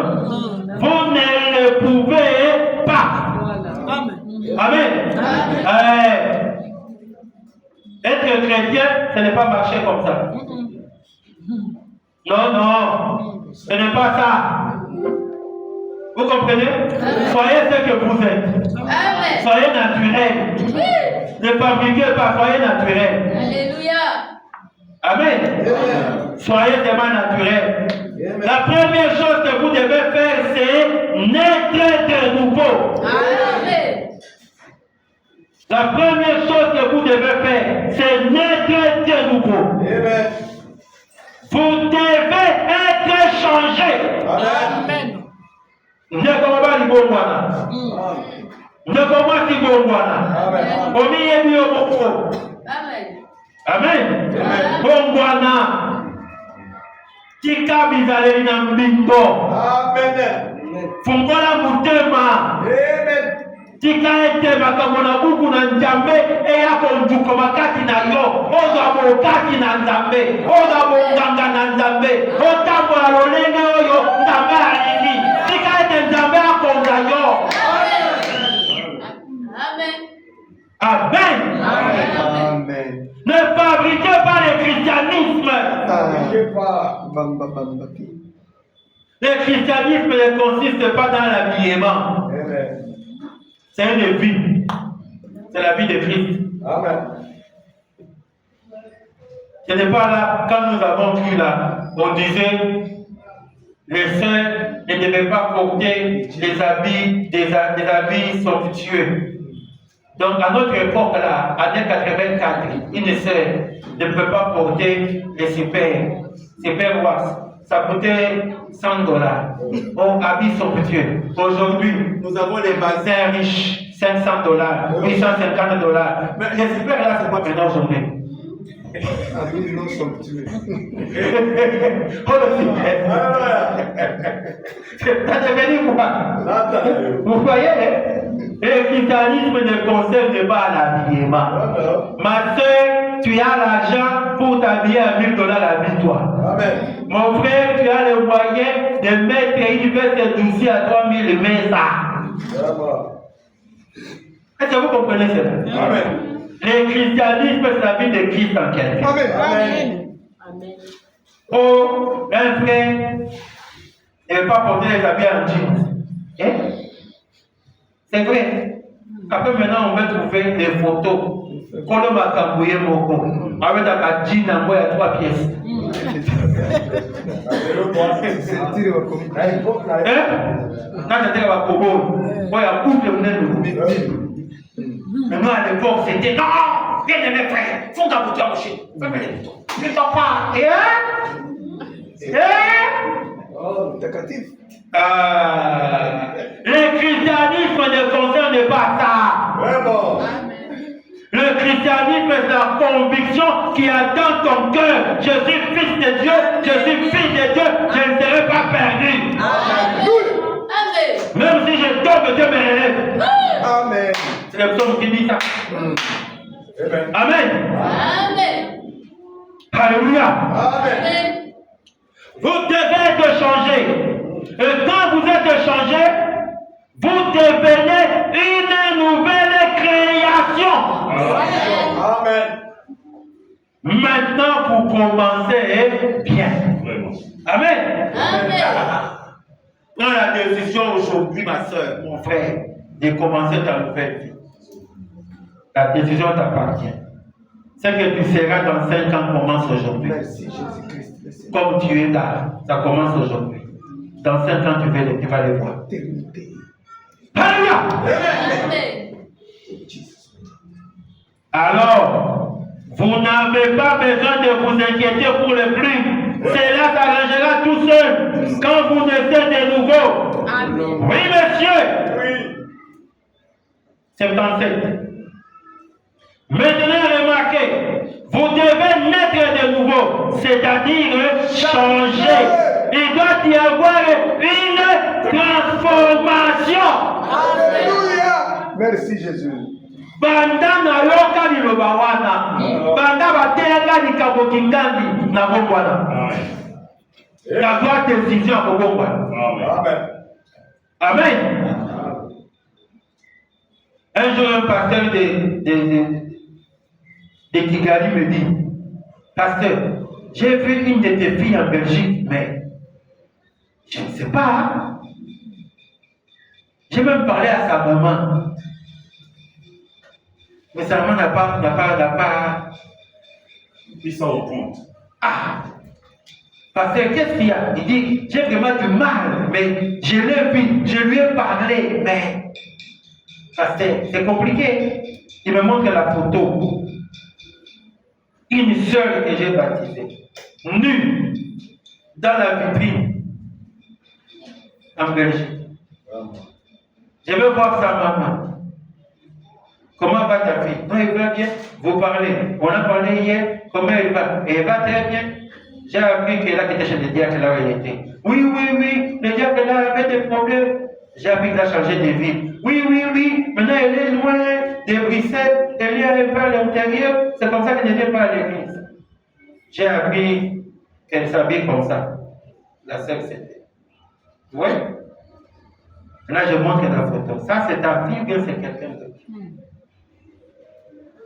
vous ne le pouvez pas. Amen. Être chrétien, ce n'est pas marcher comme ça. Non, non, ce n'est pas ça. Vous comprenez? Soyez ce que vous êtes. Soyez naturel. Ne fabriquez pas, soyez naturel. Alléluia. Amen. Soyez tellement naturel. La première chose que vous devez faire, c'est naître de nouveau. Amen. La première chose que vous devez faire, c'est naître de nouveau. Amen. Vous devez être changé. Amen. Ne comment ni bongwana. Ne comment si bongwana. Amen. Omi yebi oboko. Amen. Amen. Bongwana. Tika bizaleli na mbingo. Amen. Fungola mutema. Amen. Tika ete makambo na buku na nzambe eyako njuko makati na yo oza mokati na nzambe oza monganga na nzambe otambola lolenge oyo nzambe alingi tika ete nzambe akonza yo. Amen. Amen. Amen. Ne fabriquez pas le christianisme. Le christianisme ne consiste pas dans l'habillement. Amen. C'est une vie. C'est la vie de Christ. Amen. Ce n'est pas là, quand nous avons vu là, on disait, les saints ne devaient pas porter des habits somptueux. Donc à notre époque là, en 84, une sœur ne peut pas porter les super wax. Ça coûtait $100. On habille somptueux. Aujourd'hui, nous avons les bazins riches, $500, $850. Mais les super là, c'est quoi maintenant aujourd'hui? Habits non somptueux. Oh le super! Ça devenu quoi? Vous voyez, le christianisme ne concerne pas l'habillement. Ma soeur, tu as l'argent pour t'habiller à $1000, habille-toi. Amen. Mon frère, tu as le moyen de mettre une veste douce à 3000, mets ça. Est-ce que vous comprenez cela? Amen. Le christianisme, c'est la vie de Christ en quelqu'un. Amen. Oh, un frère ne veut pas porter les habits en jeans. Hein? C'est vrai. Après, maintenant, on va trouver des photos. Kolo makambouye moko. Avec un jean en bois à 3 pièces. Quand j'étais à Kobo, moi, il y a beaucoup de monde. Mais moi, à l'époque, c'était non, bien aimé frère, faut ta boutique à moucher. Fais-moi les boutons. Je ne t'en pas. Oh, takatif. Le christianisme ne concerne pas ça. Vraiment. Le christianisme mais la conviction qui a dans ton cœur. Je suis fils de Dieu, je suis fille de Dieu, je ne serai pas perdu. Amen. Même si je tombe, Dieu me relève. Amen. C'est le psaume qui dit ça. Amen. Amen. Amen. Alléluia. Amen. Amen. Vous devez être changé. Et quand vous êtes changé, vous devenez une nouvelle création. Amen. Maintenant, vous commencez bien. Vraiment. Amen. Amen. Prends la décision aujourd'hui, ma soeur, mon frère, de commencer ta nouvelle vie. La décision t'appartient. Ce que tu seras dans 5 ans commence aujourd'hui. Merci Jésus-Christ. Merci. Comme tu es là, ça commence aujourd'hui. Dans 5 ans, tu vas les voir. Éternité. Alléluia. Amen. Alors, vous n'avez pas besoin de vous inquiéter pour le prix. Cela s'arrangera tout seul quand vous naissez de nouveau. Amen. Oui, monsieur. Oui. 77. Maintenant, remarquez, vous devez naître de nouveau, c'est-à-dire changer. Il doit y avoir une transformation. Alléluia. Merci Jésus. Banda na yoka liloba wana. Banda batenga likambo kingandi na bongwana. Amen. La droite décision à bongwana. Amen. Amen. Amen. Un jour, un pasteur de Kigali me dit, pasteur, j'ai vu une de tes filles en Belgique, mais je ne sais pas. Hein? J'ai même parlé à sa maman. Mais sa maman n'a pas. Puis ça au compte. Ah! Pasteur, qu'est-ce qu'il y a? Il dit, j'ai vraiment du mal, mais je l'ai vu, je lui ai parlé, mais. Pasteur, c'est compliqué. Il me montre la photo. Une sœur que j'ai baptisée, nue, dans la vitrine, en Belgique. Je veux voir sa maman. Comment va ta fille? Non, elle va bien. Vous parlez. On a parlé hier. Comment elle va? Elle va très bien. J'ai appris qu'elle a quitté chez le diacre là où elle était. Oui. Le diacre là avait des problèmes. J'ai appris qu'elle a changé de ville. Oui. Maintenant, elle est loin de Bruxelles. Elle est un peu à l'intérieur. C'est comme ça qu'elle ne vient pas à l'église. J'ai appris qu'elle s'habille comme ça. La sœur, c'était. Oui. Là, je montre la photo. Ça, c'est ta fille ou bien c'est quelqu'un d'autre?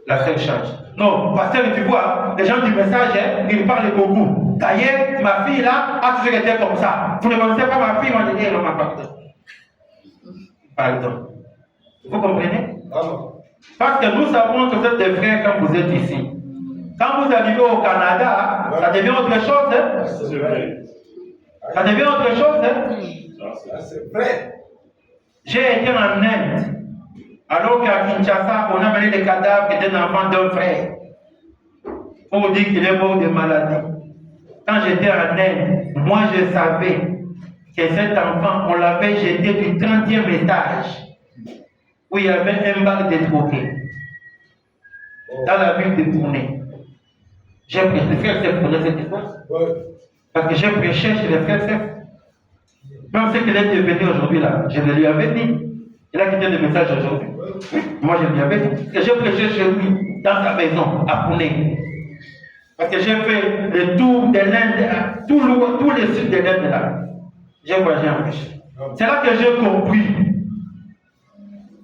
La sœur change. Non, pasteur, tu vois, les gens du message, hein, ils parlent beaucoup. D'ailleurs, ma fille là a toujours été comme ça. Vous ne connaissez pas ma fille, moi je dis, non, ma pardon. Pardon. Vous comprenez? Parce que nous savons que vous êtes des frères quand vous êtes ici. Quand vous arrivez au Canada, ça devient autre chose. Hein? C'est vrai. Ça devient autre chose. Hein? Ça, C'est vrai. J'ai été en Inde. Alors qu'à Kinshasa, on a amené les cadavres d'un enfant d'un frère. Pour dire qu'il est mort de maladie. Quand j'étais en Inde, moi je savais que cet enfant, on l'avait jeté du 30e étage, où il y avait un bac de troquet, dans la ville de Pune. J'ai prêché, les frères Sef connaissent cette histoire? Parce que j'ai prêché chez les frères Sef. Même ce qu'il est devenu aujourd'hui là, je le lui avais dit. Il a quitté le message aujourd'hui. Moi je lui avais dit que j'ai prêché chez lui, dans sa maison, à Pune. Parce que j'ai fait le tour de l'Inde, tout le sud de l'Inde là. J'ai voyagé en prêché. C'est là que j'ai compris.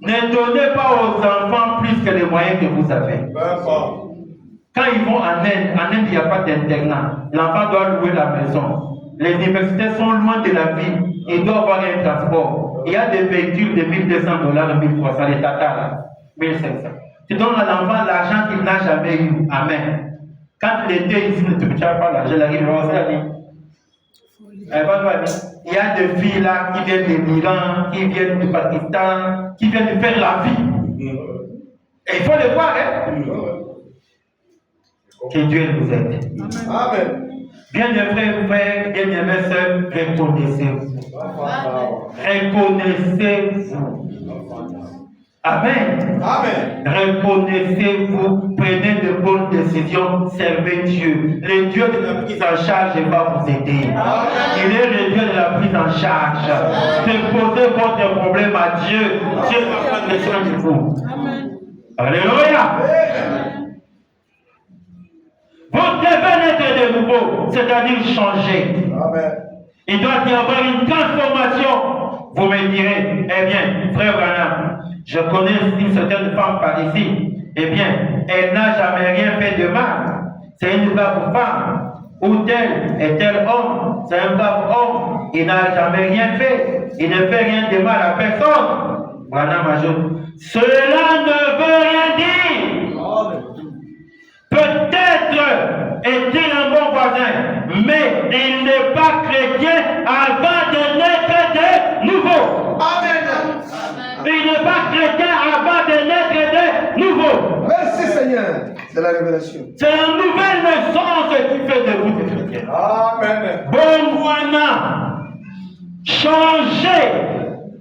Ne donnez pas aux enfants plus que les moyens que vous avez. Quand ils vont en Inde, il n'y a pas d'internat. L'enfant doit louer la maison. Les universités sont loin de la ville. Il doit avoir un transport. Il y a des véhicules de $1 200, 1300, les Tata là, 1500. Tu donnes à l'enfant l'argent qu'il n'a jamais eu. Amen. Quand il était ici, ne te touches pas l'argent, il arrive à dire. Il y a des filles là qui viennent de l'Iran, qui viennent du Pakistan, qui viennent de faire la vie. Et il faut les voir, hein? Que Dieu nous aide. Amen. Bien mes frères, bien mes sœurs, reconnaissez-vous. Reconnaissez-vous. Amen. Amen. Reconnaissez-vous, prenez de bonnes décisions, servez Dieu. Le Dieu de la prise en charge va vous aider. Il est le Dieu de la prise en charge. Déposez votre problème à Dieu. Dieu va prendre soin de vous. Alléluia. Vous devez naître de nouveau, c'est-à-dire changer. Amen. Il doit y avoir une transformation. Vous me direz, eh bien, frère Branham, je connais une certaine femme par ici. Eh bien, elle n'a jamais rien fait de mal. C'est une brave femme. Ou tel est tel homme. C'est un brave homme. Il n'a jamais rien fait. Il ne fait rien de mal à personne. Branham ajoute, cela ne veut rien dire. Peut-être est-il un bon voisin, mais il n'est pas chrétien avant de naître de nouveau. Amen. Il n'est pas chrétien avant de naître de nouveau. Merci Seigneur. C'est la révélation. C'est une nouvelle naissance qui fait de vous des chrétiens. Amen. Bon voisin, changez,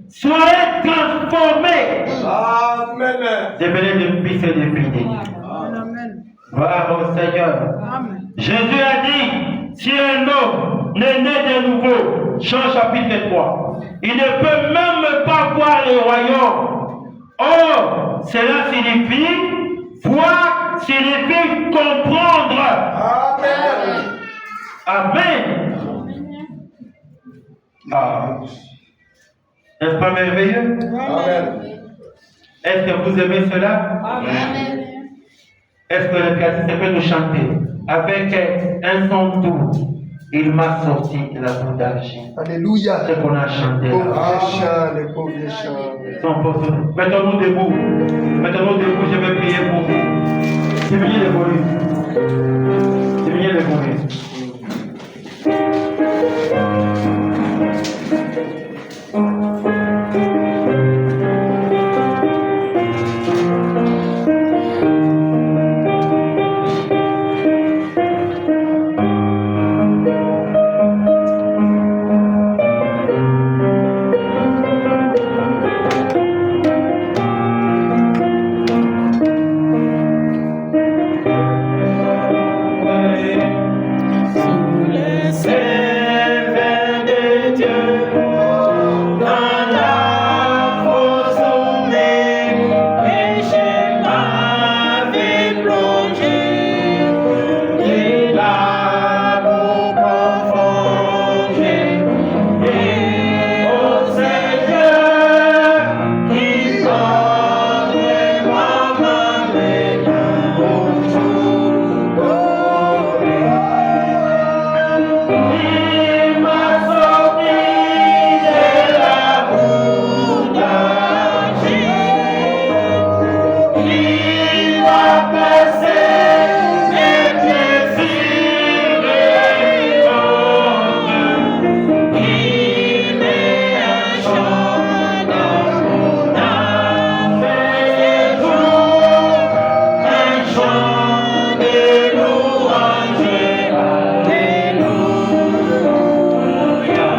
soyez transformés. Amen. Devenez des fils et des filles de Dieu. Amen. Gloire au Seigneur. Amen. Jésus a dit, si un homme n'est né de nouveau, Jean chapitre 3, il ne peut même pas voir le royaume. Or, cela signifie, voir signifie comprendre. Amen. Amen. Ah. N'est-ce pas merveilleux? Amen. Est-ce que vous aimez cela? Amen. Est-ce que le catéchisme peut nous chanter avec un son doux? Il m'a sorti de la boue d'argile. Alléluia. C'est qu'on a chanté Pauvres là. chants, les pauvres chants. Son poste. Mettons-nous debout. Mettons-nous debout, je vais prier pour vous. Diminuez le volume.